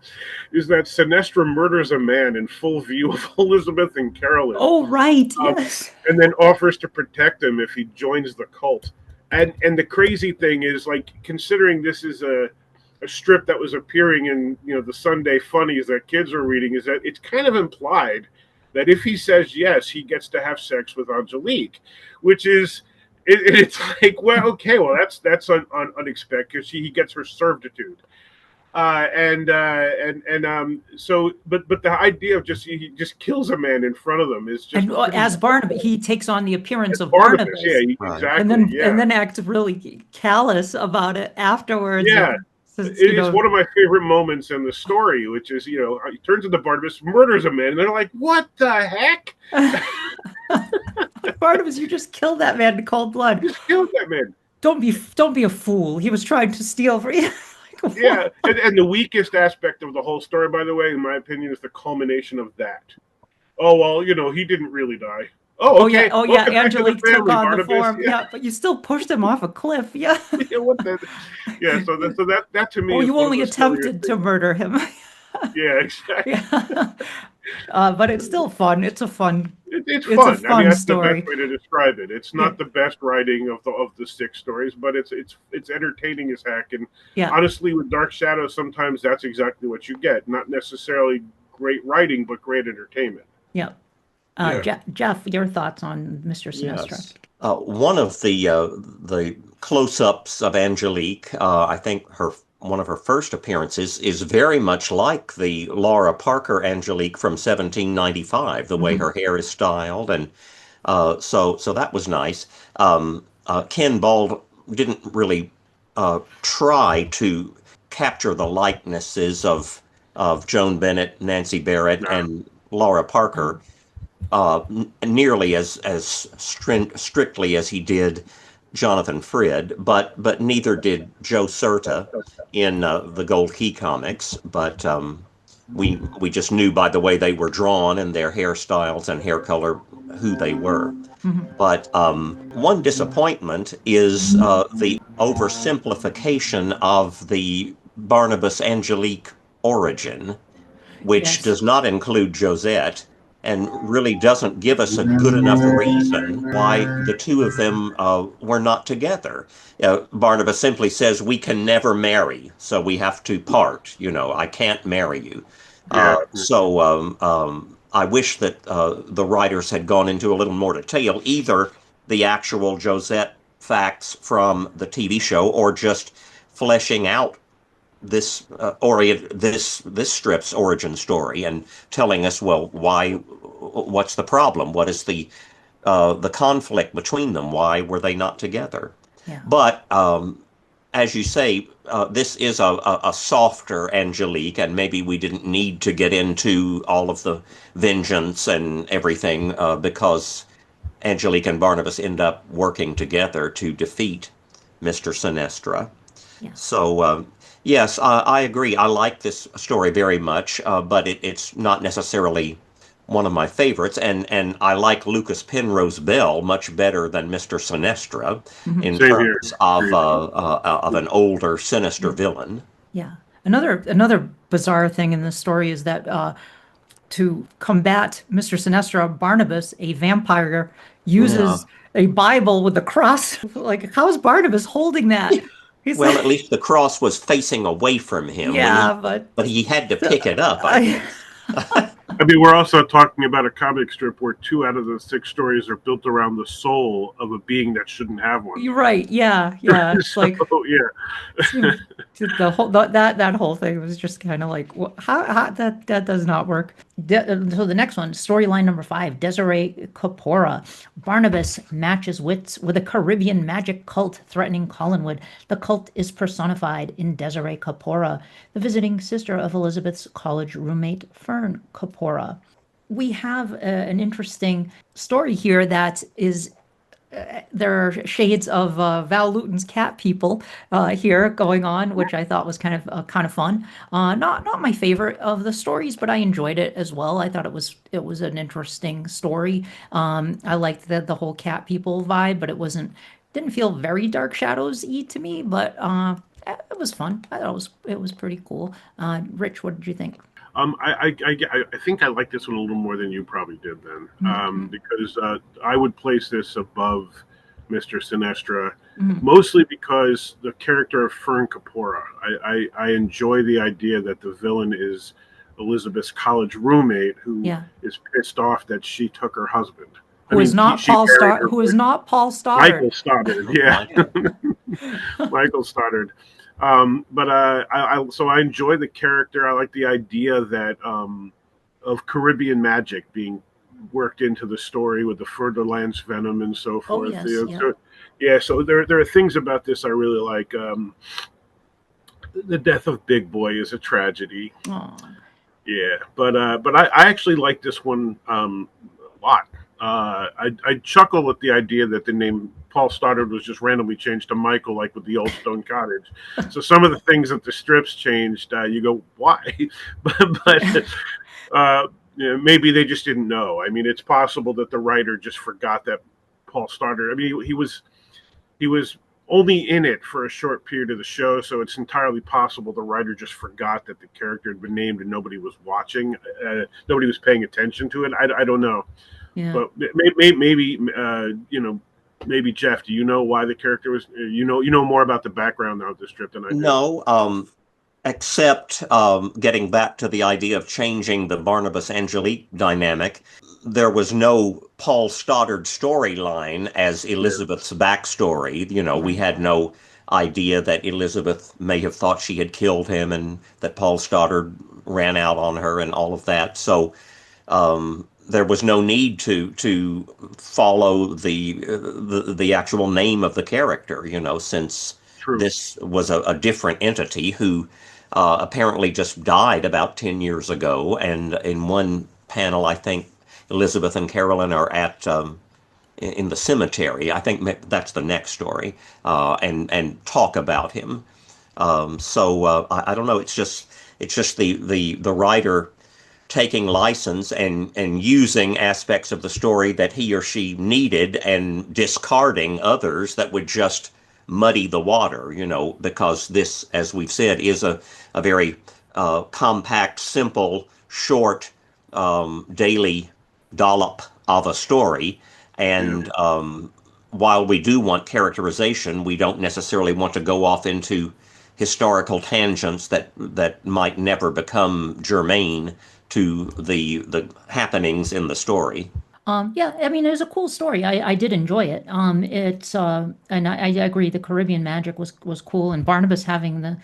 is that Sinestra murders a man in full view of Elizabeth and Carolyn, Oh, right. Yes. and then offers to protect him if he joins the cult. And the crazy thing is, like, considering this is a strip that was appearing in the Sunday funnies that kids are reading, is that it's kind of implied that if he says yes, he gets to have sex with Angelique, which is it's like, well, okay, well that's unexpected because he gets her servitude, so but the idea of he just kills a man in front of them is just And pretty. as Barnabas, he takes on the appearance of Barnabas, yeah, Barnabas, Right. and exactly, then yeah. acts really callous about it afterwards. Yeah, And says, it's one of my favorite moments in the story, which is, he turns into Barnabas, murders a man, and they're like, "What the heck? Barnabas, you just killed that man in cold blood. Just killed that man." Don't be a fool. He was trying to steal from you. Yeah, and the weakest aspect of the whole story, by the way, in my opinion, is the culmination of that. Oh well, he didn't really die. Oh, okay. Oh yeah, Welcome back to the Angelique took family, on the Barnabas. form. Yeah, Yeah, but you still pushed him off a cliff. Yeah. yeah. What the? Yeah. So that to me Well, is you one of only the sillier attempted to things. murder him. Yeah, exactly. Yeah. But it's still fun. It's It's a fun. I mean, fun that's the best story. way to describe it. It's Yeah. not the best writing of the six stories, but it's entertaining as heck. And Yeah. honestly, with Dark Shadows, sometimes that's exactly what you get. Not necessarily great writing, but great entertainment. Yeah. Yeah. Jeff, your thoughts on Mr. Sinestra? Yes. One of the close-ups of Angelique, I think one of her first appearances is very much like the Laura Parker Angelique from 1795, the way her hair is styled, and so that was nice. Ken Bald didn't really try to capture the likenesses of Joan Bennett, Nancy Barrett, No. and Laura Parker nearly as strictly as he did Jonathan Frid, but neither did Joe Certa in the Gold Key comics. But we just knew by the way they were drawn and their hairstyles and hair color who they were. But one disappointment is the oversimplification of the Barnabas Angelique origin, which Yes. does not include Josette and really doesn't give us a good enough reason why the two of them were not together. Barnabas simply says, "We can never marry, so we have to part. I can't marry you." Yeah. So I wish that the writers had gone into a little more detail, either the actual Josette facts from the TV show or just fleshing out this strip's origin story and telling us, well, what's the problem? What is the conflict between them? Why were they not together? Yeah. But as you say, this is a softer Angelique, and maybe we didn't need to get into all of the vengeance and everything because Angelique and Barnabas end up working together to defeat Mr. Sinestra. Yeah. So, yes, I agree. I like this story very much, but it's not necessarily one of my favorites. And I like Lucas Penrose Bell much better than Mr. Sinestra in Same here. terms of an older, sinister villain. Yeah. Another bizarre thing in this story is that to combat Mr. Sinestra, Barnabas, a vampire, uses a Bible with a cross. Like, how is Barnabas holding that? He's Well, like, at least the cross was facing away from him. yeah, But he had to pick it up, I guess. I mean, we're also talking about a comic strip where 2 out of the 6 stories are built around the soul of a being that shouldn't have one. You're right. Yeah. It's So, like yeah. the whole that whole thing was just kind of like, how that does not work. So the next one, storyline number 5, Desiree Capora. Barnabas matches wits with a Caribbean magic cult threatening Collinwood. The cult is personified in Desiree Capora, the visiting sister of Elizabeth's college roommate Fern Capora. We have an interesting story here that is there are shades of Val Lewton's Cat People here going on, which I thought was kind of fun. Not my favorite of the stories, but I enjoyed it as well. I thought it was an interesting story. I liked the whole Cat People vibe, but didn't feel very Dark Shadows-y to me. But it was fun. I thought it was pretty cool. Rich, what did you think? I think I like this one a little more than you probably did then, because I would place this above Mr. Sinestra, mostly because the character of Fern Capora. I enjoy the idea that the villain is Elizabeth's college roommate who is pissed off that she took her husband. Who is not Paul Stoddard. Michael Stoddard, yeah. Michael Stoddard. But I enjoy the character. I like the idea that of Caribbean magic being worked into the story with the Furtherlands venom and so forth. So there are things about this I really like. The death of Big Boy is a tragedy. Aww. Yeah, but I actually like this one a lot. I chuckle at the idea that the name Paul Stoddard was just randomly changed to Michael, like with the old Stone Cottage. So some of the things that the strips changed, you go, why? but maybe they just didn't know. I mean, it's possible that the writer just forgot that Paul Stoddard. I mean, he was only in it for a short period of the show, so it's entirely possible the writer just forgot that the character had been named and nobody was watching, nobody was paying attention to it. I don't know, but maybe maybe Jeff, do you know why the character was? You know more about the background of the strip than I do. No, except getting back to the idea of changing the Barnabas-Angelique dynamic. There was no Paul Stoddard storyline as Elizabeth's backstory. We had no idea that Elizabeth may have thought she had killed him and that Paul Stoddard ran out on her and all of that. So there was no need to follow the actual name of the character, since this was a different entity who apparently just died about 10 years ago. And in one panel, I think Elizabeth and Carolyn are at in the cemetery. I think that's the next story, and talk about him. So I don't know. It's just the writer taking license and using aspects of the story that he or she needed and discarding others that would just muddy the water, because this, as we've said, is a very compact, simple, short, daily dollop of a story. And while we do want characterization, we don't necessarily want to go off into historical tangents that might never become germane to the happenings in the story. Yeah, I mean, it was a cool story. I did enjoy it. It's and I agree. The Caribbean magic was cool, and Barnabas having the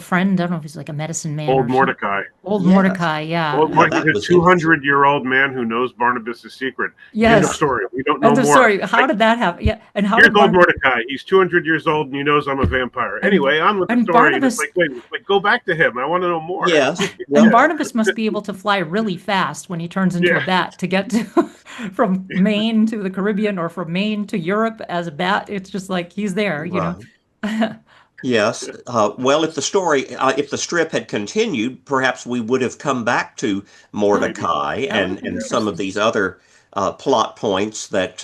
friend. I don't know if he's like a medicine man. Old Mordecai. Mordecai, yeah. Old Mordecai, a 200-year-old man who knows Barnabas' secret. Yes. End of story. We don't know more. Story. How did that happen? Yeah, and how? Here's old Mordecai. He's 200 years old and he knows I'm a vampire. Anyway, on with the story. Barnabas, wait, go back to him. I want to know more. Yes. And Barnabas must be able to fly really fast when he turns into a bat to get to from Maine to the Caribbean or from Maine to Europe as a bat. It's just like he's there, you know. Yes. Well, if the strip had continued, perhaps we would have come back to Mordecai and some of these other plot points that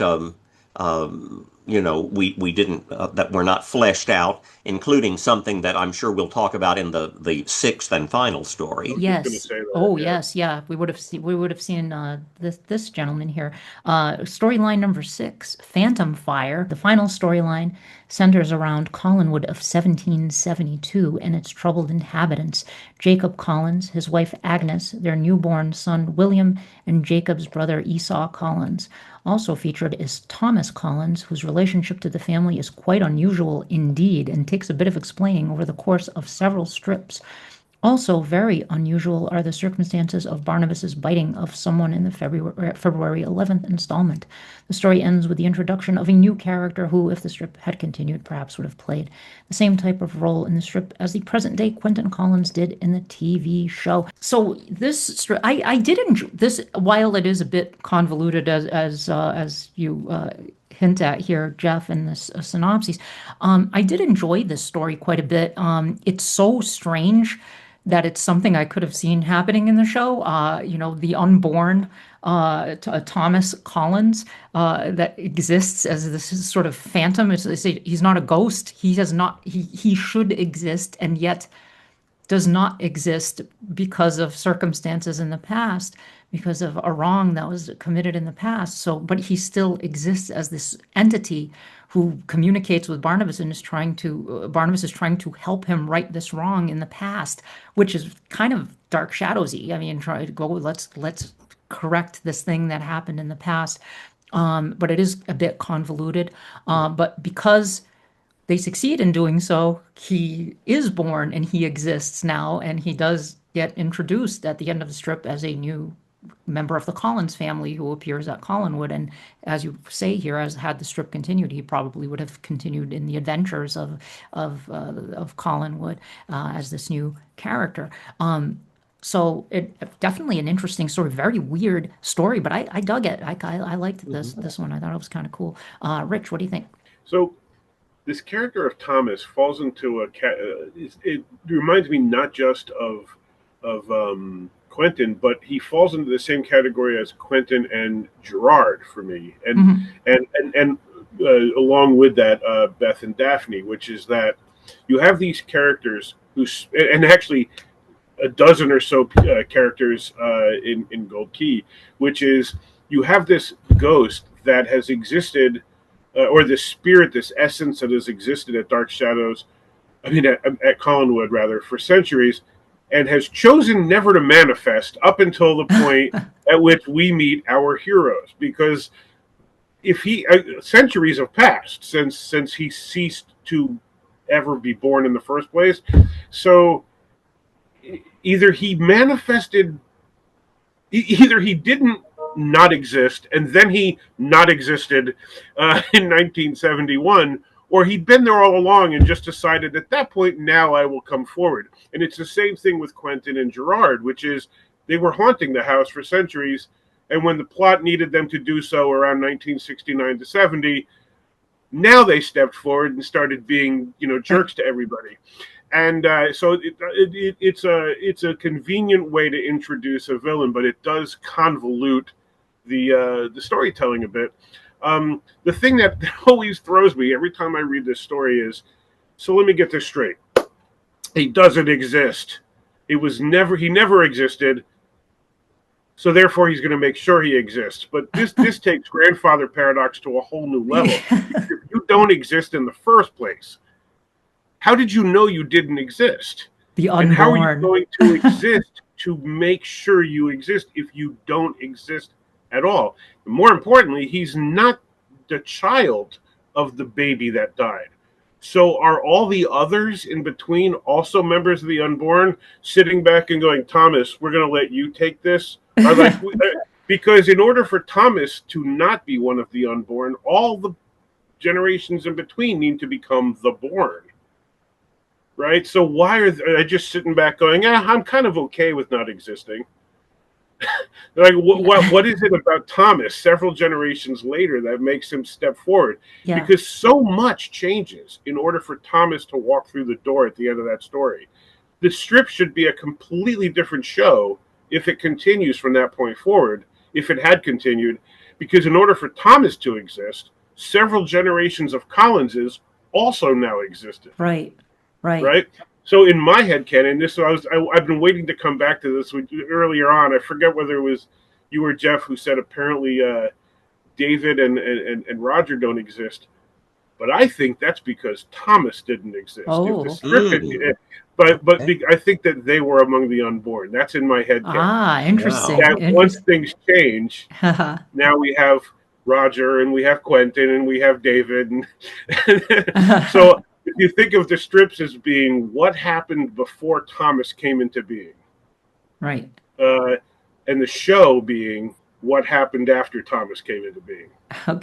we didn't that were not fleshed out, including something that I'm sure we'll talk about in the sixth and final story. Yes. Yes. Yeah. We would have seen this gentleman here. Storyline number 6, Phantom Fire. The final storyline centers around Collinwood of 1772 and its troubled inhabitants: Jacob Collins, his wife Agnes, their newborn son William, and Jacob's brother Esau Collins. Also featured is Thomas Collins, whose relationship to the family is quite unusual indeed and takes a bit of explaining over the course of several strips. Also very unusual are the circumstances of Barnabas's biting of someone in the February 11th installment. The story ends with the introduction of a new character who, if the strip had continued, perhaps would have played the same type of role in the strip as the present-day Quentin Collins did in the TV show. So this strip, I did enjoy this, while it is a bit convoluted as you hint at here, Jeff, in this synopsis. I did enjoy this story quite a bit. It's so strange that it's something I could have seen happening in the show. The unborn Thomas Collins that exists as this sort of phantom. He's not a ghost. He should exist, and yet does not exist because of circumstances in the past, because of a wrong that was committed in the past. But he still exists as this entity who communicates with Barnabas and Barnabas is trying to help him right this wrong in the past, which is kind of Dark Shadows-y. I mean, try to go, let's correct this thing that happened in the past. But it is a bit convoluted. But because they succeed in doing so, he is born and he exists now, and he does get introduced at the end of the strip as a new member of the Collins family who appears at Collinwood. And as you say here, as had the strip continued, he probably would have continued in the adventures of Collinwood as this new character. So it definitely an interesting story, very weird story, but I dug it. I liked this one. I thought it was kind of cool. Rich, what do you think? So this character of Thomas falls into it reminds me not just of Quentin, but he falls into the same category as Quentin and Gerard for me, and along with that, Beth and Daphne, which is that you have these characters and actually a dozen or so characters in Gold Key, which is you have this ghost that has existed, or this spirit, this essence that has existed at Dark Shadows, at Collinwood rather, for centuries, and has chosen never to manifest up until the point at which we meet our heroes. Because if centuries have passed since he ceased to ever be born in the first place, so either he manifested, either he didn't not exist and then he not existed in 1971, or he'd been there all along and just decided at that point, now I will come forward. And it's the same thing with Quentin and Gerard, which is they were haunting the house for centuries, and when the plot needed them to do so around 1969 to 70, now they stepped forward and started being, jerks to everybody. And so it's a convenient way to introduce a villain, but it does convolute the storytelling a bit. The thing that always throws me every time I read this story is, so let me get this straight. He doesn't exist. He never existed. So therefore, he's going to make sure he exists. But this takes grandfather paradox to a whole new level. If you don't exist in the first place, how did you know you didn't exist? The unborn. And how are you going to exist to make sure you exist if you don't exist at all? And more importantly, he's not the child of the baby that died. So are all the others in between also members of the unborn, sitting back and going, Thomas, we're going to let you take this? Because in order for Thomas to not be one of the unborn, all the generations in between need to become the born. Right? So why are they just sitting back going, I'm kind of okay with not existing? Like, what is it about Thomas several generations later that makes him step forward? Yeah. Because so much changes in order for Thomas to walk through the door at the end of that story. The strip should be a completely different show if it continues from that point forward, if it had continued, because in order for Thomas to exist, several generations of Collinses also now existed. Right. So in my head canon, I've been waiting to come back to this earlier on. I forget whether it was you or Jeff who said apparently David and Roger don't exist, but I think that's because Thomas didn't exist. Oh. If the script but I think that they were among the unborn. That's in my head canon. Interesting. That once things change, now we have Roger and we have Quentin and we have David, and so. If you think of the strips as being what happened before Thomas came into being, right, and the show being what happened after Thomas came into being,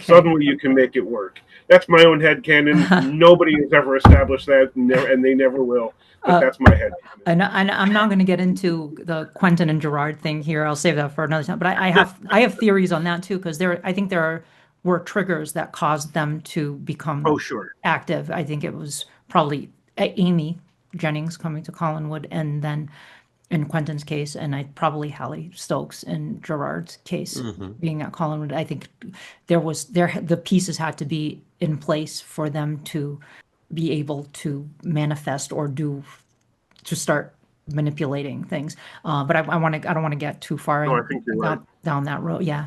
suddenly you can make it work. That's my own headcanon. Nobody has ever established that, and they never will. But that's my headcanon. And I'm not going to get into the Quentin and Gerard thing here. I'll save that for another time. But I have theories on that too, because I think there were triggers that caused them to become active. I think it was probably Amy Jennings coming to Collinwood, and then in Quentin's case, and probably Hallie Stokes in Gerard's case being at Collinwood. I think the pieces had to be in place for them to be able to manifest or to start manipulating things. But I don't want to get too far down that road. Yeah,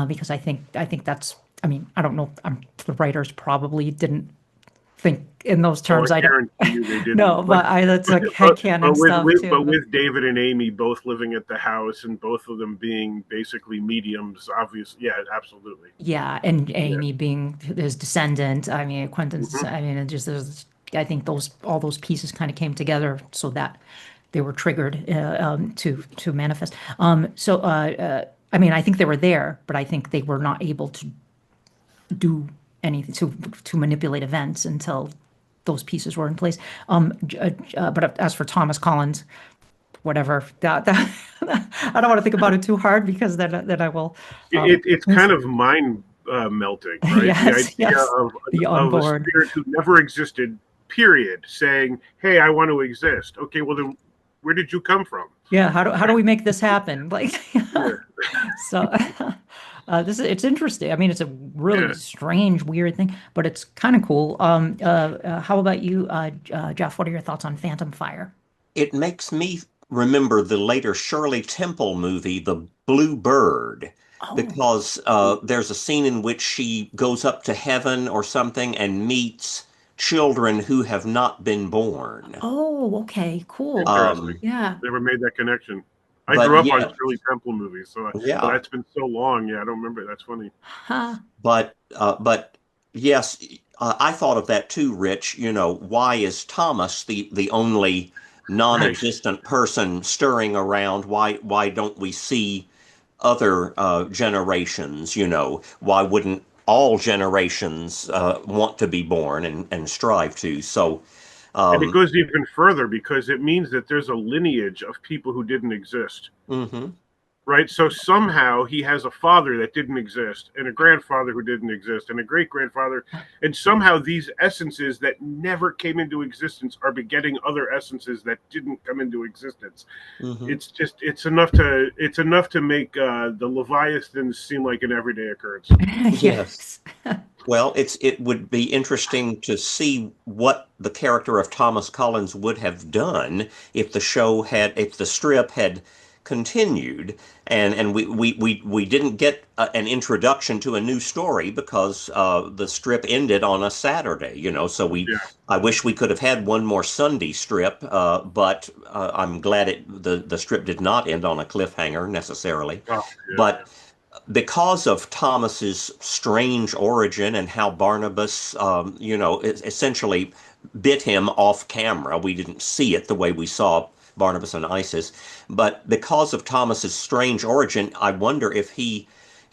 because I think that's. I mean, I don't know. The writers probably didn't think in those terms. I don't. No, but that's like headcanon stuff too. But with David and Amy both living at the house and both of them being basically mediums, obviously, yeah, absolutely. Yeah, and Amy being his descendant. I mean, Quentin's. I mean, it just I think all those pieces kind of came together so that they were triggered to manifest. I mean, I think they were there, but I think they were not able to do anything to manipulate events until those pieces were in place. But as for Thomas Collins, whatever. That I don't want to think about it too hard because then I will. It's kind of mind melting, right? Yes, The idea yes. The of a unborn. spirit who never existed, period, saying, "Hey, I want to exist." Okay, well then, where did you come from? Yeah, how do we make this happen? Like, Yeah, so it's interesting. I mean, it's a really yeah. strange, weird thing, but it's kind of cool. How about you, Jeff? What are your thoughts on Phantom Fire? It makes me remember the later Shirley Temple movie, The Blue Bird, Oh, because there's a scene in which she goes up to heaven or something and meets children who have not been born. oh, okay, cool. Interesting. Um, Yeah. Never made that connection. I but grew up on yeah, Shirley Temple movies, but yeah. that's been so long. Yeah, I don't remember. That's funny. Huh. But yes, I thought of that too, Rich. Why is Thomas the only Right. non-existent person stirring around? Why don't we see other generations? Why wouldn't all generations want to be born and strive to? So, And it um, goes even further because it means that there's a lineage of people who didn't exist. mhm. Right? So somehow he has a father that didn't exist, and a grandfather who didn't exist, and a great grandfather, and somehow these essences that never came into existence are begetting other essences that didn't come into existence. Hmm. It's enough to make the Leviathan seem like an everyday occurrence. Yes. Yes. Well, it would be interesting to see what the character of Thomas Collins would have done if the strip had continued, and we didn't get an introduction to a new story because the strip ended on a Saturday, so Yeah. I wish we could have had one more Sunday strip, but I'm glad the strip did not end on a cliffhanger necessarily. Oh, yeah. But because of Thomas's strange origin and how Barnabas, essentially bit him off camera. We didn't see it the way we saw Barnabas and Isis, but because of Thomas's strange origin, I wonder if he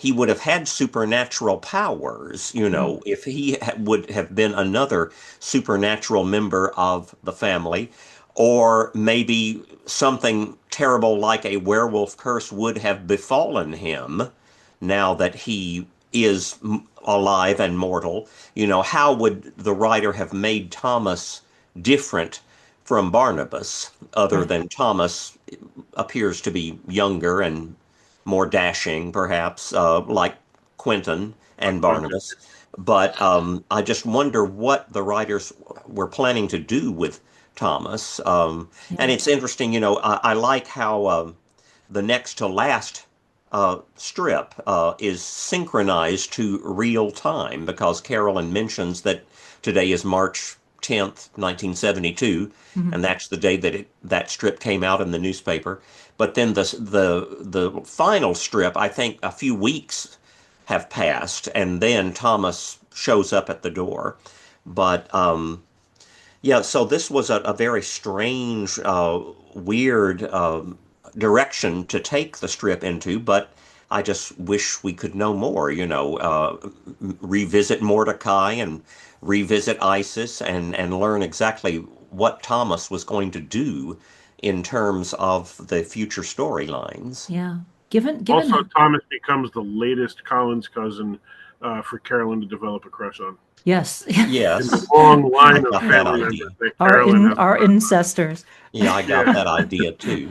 would have had supernatural powers. If he would have been another supernatural member of the family, or maybe something terrible like a werewolf curse would have befallen him now that he is alive and mortal. How would the writer have made Thomas different from Barnabas, other Right. than Thomas appears to be younger and more dashing, perhaps, like Quentin and Quentin. Barnabas. But I just wonder what the writers were planning to do with Thomas. And Yeah. it's interesting, I like how the next to last strip is synchronized to real time because Carolyn mentions that today is March 10th, 1972, Mhm. and that's the day that strip came out in the newspaper. But then the final strip, I think a few weeks have passed, and then Thomas shows up at the door. But yeah, so this was a very strange, weird direction to take the strip into, but I just wish we could know more, revisit Mordecai and revisit Isis and learn exactly what Thomas was going to do in terms of the future storylines. Yeah. Given Also, Thomas becomes the latest Collins cousin for Carolyn to develop a crush on. yes. In the Yes, long I line of got that family idea. members that Carolyn has a Our crush ancestors. Yeah, I on. got Yeah. that idea too.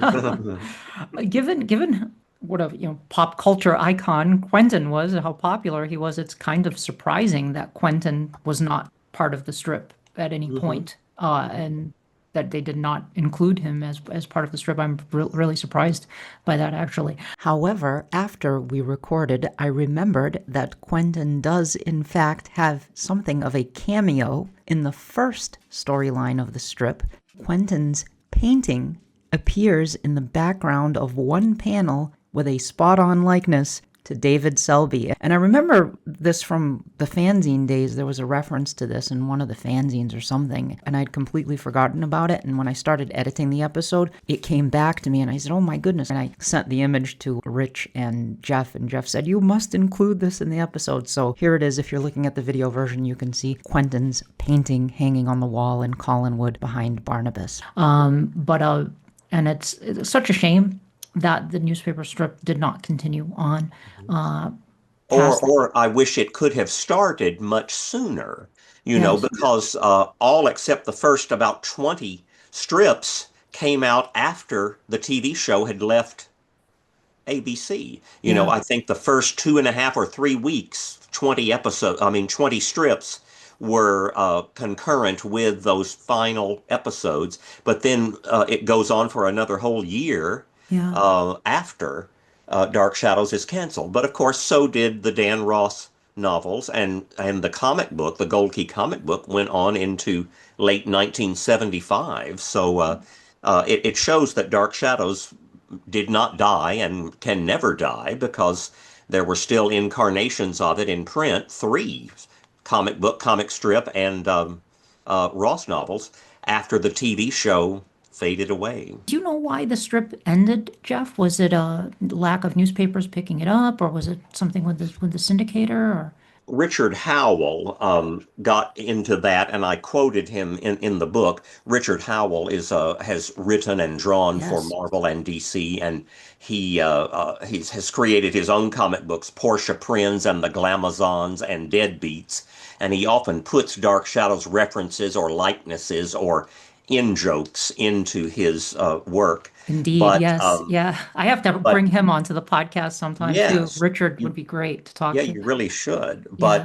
Given what a pop culture icon Quentin was, how popular he was, it's kind of surprising that Quentin was not part of the strip at any Mhm. point, and that they did not include him as part of the strip. I'm really surprised by that, actually. However, after we recorded, I remembered that Quentin does, in fact, have something of a cameo in the first storyline of the strip. Quentin's painting appears in the background of one panel with a spot-on likeness to David Selby. And I remember this from the fanzine days. There was a reference to this in one of the fanzines or something, and I'd completely forgotten about it. And when I started editing the episode, it came back to me, and I said, oh my goodness. And I sent the image to Rich and Jeff said, you must include this in the episode. So here it is. If you're looking at the video version, you can see Quentin's painting hanging on the wall in Collinwood behind Barnabas. But And it's such a shame that the newspaper strip did not continue on past. Or I wish it could have started much sooner, Yes. because all except the first about 20 strips came out after the TV show had left ABC. Yeah. I think the first 2.5 or 3 weeks, 20 strips were concurrent with those final episodes, but then it goes on for another whole year Yeah. after Dark Shadows is canceled. But of course, so did the Dan Ross novels, and the comic book, the Gold Key comic book, went on into late 1975. So it shows that Dark Shadows did not die and can never die because there were still incarnations of it in print, three comic book, comic strip, and Ross novels after the TV show faded away. Do you know why the strip ended, Jeff? Was it a lack of newspapers picking it up, or was it something with the syndicator? Or Richard Howell got into that, and I quoted him in the book. Richard Howell has written and drawn for yes, Marvel and DC, and he has created his own comic books, Portia Prinz and the Glamazons and Deadbeats, and he often puts Dark Shadows references or likenesses or in jokes into his work. indeed, But yes, yeah. I have to but bring him onto the podcast sometime too. yes, Richard would you be great to talk Yeah, to. you really should. Yeah.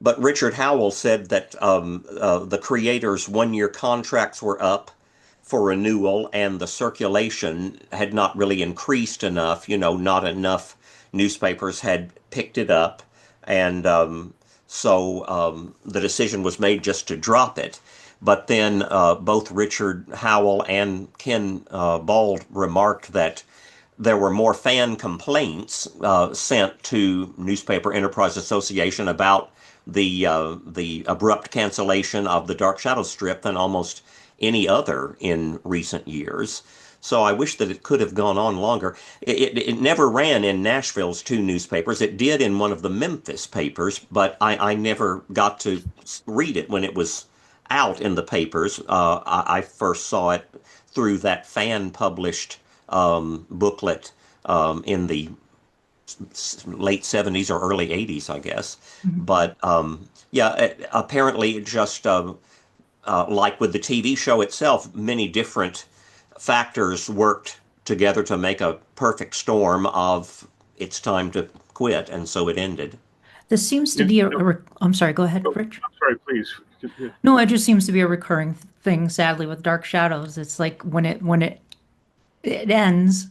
But Richard Howell said that the creators' 1-year contracts were up for renewal, and the circulation had not really increased enough. Not enough newspapers had picked it up, and so the decision was made just to drop it. But then both Richard Howell and Ken Bald remarked that there were more fan complaints sent to Newspaper Enterprise Association about the abrupt cancellation of the Dark Shadows strip than almost any other in recent years. So I wish that it could have gone on longer. It never ran in Nashville's two newspapers. It did in one of the Memphis papers, but I never got to read it when it was out in the papers. I first saw it through that fan published booklet in the late 70s or early 80s, I guess. Mhm. But yeah, apparently it just, like with the TV show itself, many different factors worked together to make a perfect storm of it's time to quit, and so it ended. This seems to You be know, I'm sorry, go ahead, oh, Rich. I'm sorry, please. Yeah. No, it just seems to be a recurring thing, sadly, with Dark Shadows. It's like it ends,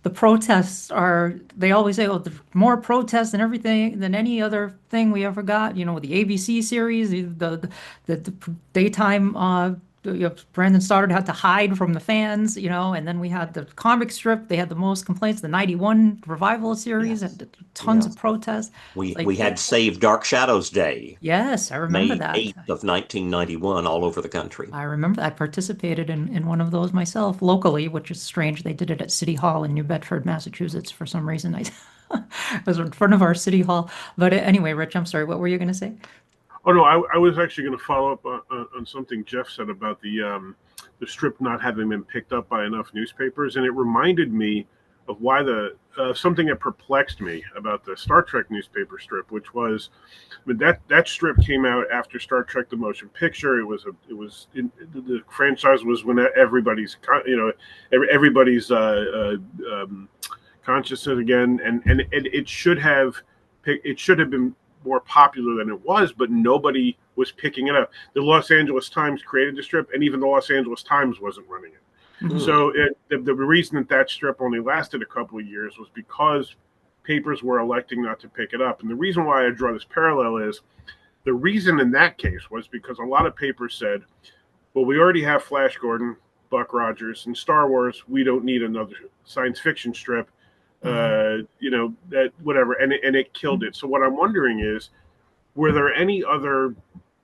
the protests are, they always say, oh, the more protests than everything, than any other thing we ever got, with the ABC series, the daytime, Brandon Stoddard had to hide from the fans, and then we had the comic strip, they had the most complaints, the 91 revival series, Yes. had tons of Yes. protests. It's We like, had Save Dark Shadows Day, yes, I remember May that. 8th of 1991, all over the country. I remember I participated in one of those myself locally, which is strange. They did it at City Hall in New Bedford, Massachusetts for some reason. It was in front of our City Hall. But anyway, Rich, I'm sorry. What were you going to say? Oh no, I was actually going to follow up on something Jeff said about the strip not having been picked up by enough newspapers, and it reminded me of why the something that perplexed me about the Star Trek newspaper strip, which was, I mean, that strip came out after Star Trek: The Motion Picture. The franchise was when everybody's consciousness again, and it should have been more popular than it was, but nobody was picking it up. The Los Angeles Times created the strip, and even the Los Angeles Times wasn't running it. Mhm. Hmm. So the reason that strip only lasted a couple of years was because papers were electing not to pick it up. And the reason why I draw this parallel is the reason in that case was because a lot of papers said, well, we already have Flash Gordon, Buck Rogers, and Star Wars. We don't need another science fiction strip. That whatever, and it killed it. So what I'm wondering is, were there any other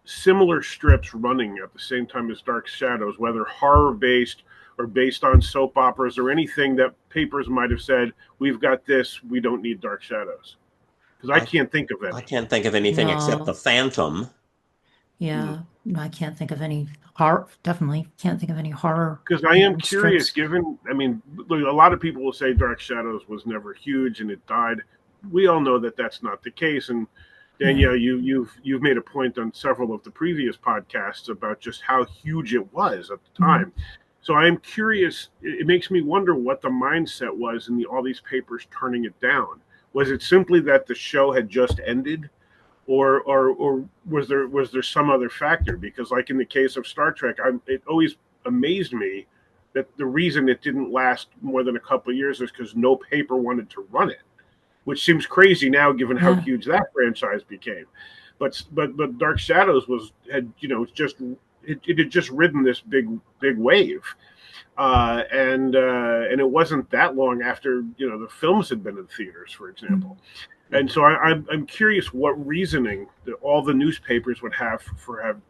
similar strips running at the same time as Dark Shadows, whether horror based or based on soap operas or anything that papers might have said, we've got this, we don't need Dark Shadows? Because I I can't think of I any. can't think of anything except No. the Phantom. Hmm. Yeah. I can't think of any horror. Definitely can't think of any horror. Because I am strips. curious, given, I mean, look, a lot of people will say Dark Shadows was never huge and it died. We all know that that's not the case. And Danielle, you've made a point on several of the previous podcasts about just how huge it was at the time. So I am curious. It makes me wonder what the mindset was in all these papers turning it down. Was it simply that the show had just ended? Or was there some other factor? Because, like in the case of Star Trek, it always amazed me that the reason it didn't last more than a couple of years is because no paper wanted to run it, which seems crazy now given how huge that franchise became. But Dark Shadows had just ridden this big wave, and it wasn't that long after the films had been in theaters, for example. And so I'm curious what reasoning that all the newspapers would have for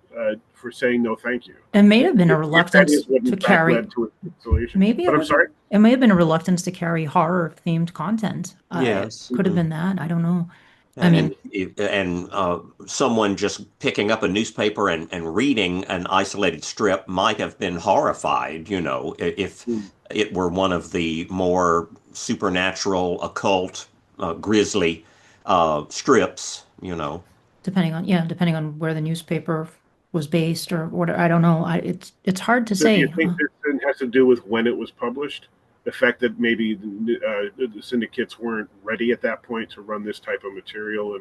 saying no, thank you. It may have been a reluctance to carry. Maybe but I'm sorry. It may have been a reluctance to carry horror themed content. Yes, could have been that. I don't know. And someone just picking up a newspaper and reading an isolated strip might have been horrified, if it were one of the more supernatural, occult, grisly strips, Depending on where the newspaper was based or whatever. I don't know. It's hard to say. Do you think this has to do with when it was published? The fact that maybe the syndicates weren't ready at that point to run this type of material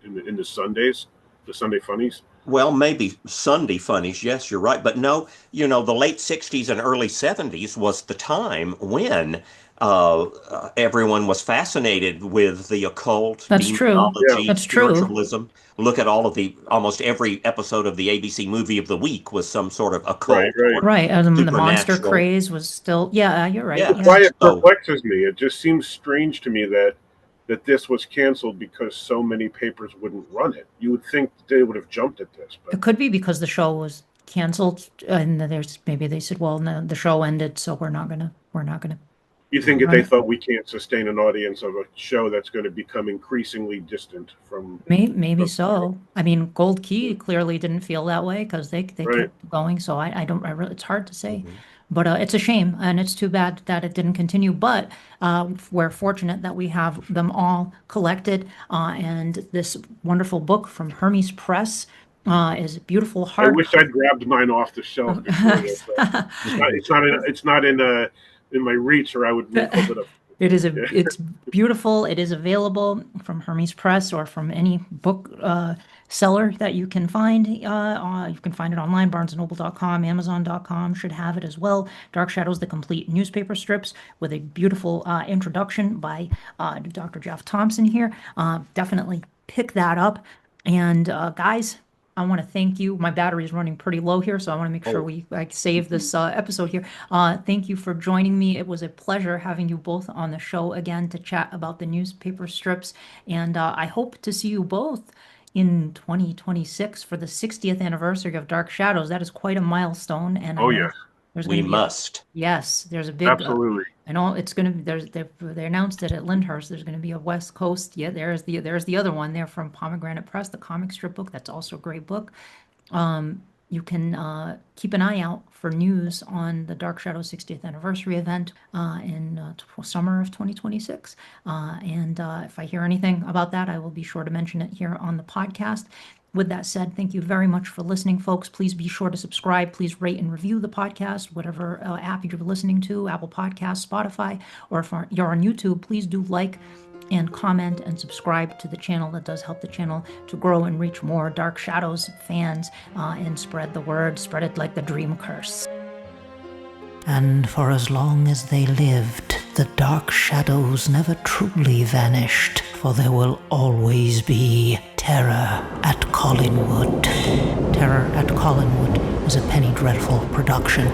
in the Sundays, the Sunday funnies? Well, maybe Sunday funnies. Yes, you're right. But no, the late 60s and early 70s was the time when everyone was fascinated with the occult, That's demonology, true. That's spiritualism. Look at almost every episode of the ABC Movie of the Week was some sort of occult. Right. The monster craze was still, you're right. That's why it perplexes me. It just seems strange to me that this was canceled because so many papers wouldn't run it. You would think they would have jumped at this. But it could be because the show was canceled and maybe they said, well, no, the show ended, so we're not gonna. You think if they thought we can't sustain an audience of a show that's going to become increasingly distant from... Maybe so. I mean, Gold Key clearly didn't feel that way because they kept going. So I don't really, it's hard to say. But it's a shame, and it's too bad that it didn't continue. But we're fortunate that we have them all collected, and this wonderful book from Hermes Press is a beautiful hard. I wish I'd grabbed mine off the shelf. It's not in my reach, or I would flip it up. It's beautiful. It is available from Hermes Press or from any book seller that you can find. You can find it online, barnesandnoble.com, amazon.com should have it as well. Dark Shadows, the complete newspaper strips with a beautiful introduction by Dr. Jeff Thompson here. Definitely pick that up. And guys, I want to thank you. My battery is running pretty low here, so I want to make sure I save this episode here. Thank you for joining me. It was a pleasure having you both on the show again to chat about the newspaper strips. And I hope to see you both in 2026 for the 60th anniversary of Dark Shadows. That is quite a milestone. And yes. We must. Yes, there's a big... Absolutely. It's going to they announced it at Lyndhurst. There's going to be a West Coast. Yeah, there's the other one there from Pomegranate Press, the comic strip book. That's also a great book. You can keep an eye out for news on the Dark Shadows 60th anniversary event in summer of 2026. And if I hear anything about that, I will be sure to mention it here on the podcast. With that said, thank you very much for listening, folks. Please be sure to subscribe. Please rate and review the podcast, whatever app you're listening to, Apple Podcasts, Spotify, or if you're on YouTube, please do like and comment and subscribe to the channel. That does help the channel to grow and reach more Dark Shadows fans and spread the word, spread it like the dream curse. And for as long as they lived, the Dark Shadows never truly vanished, for there will always be terror at Collinwood. Terror at Collinwood is a Penny Dreadful production.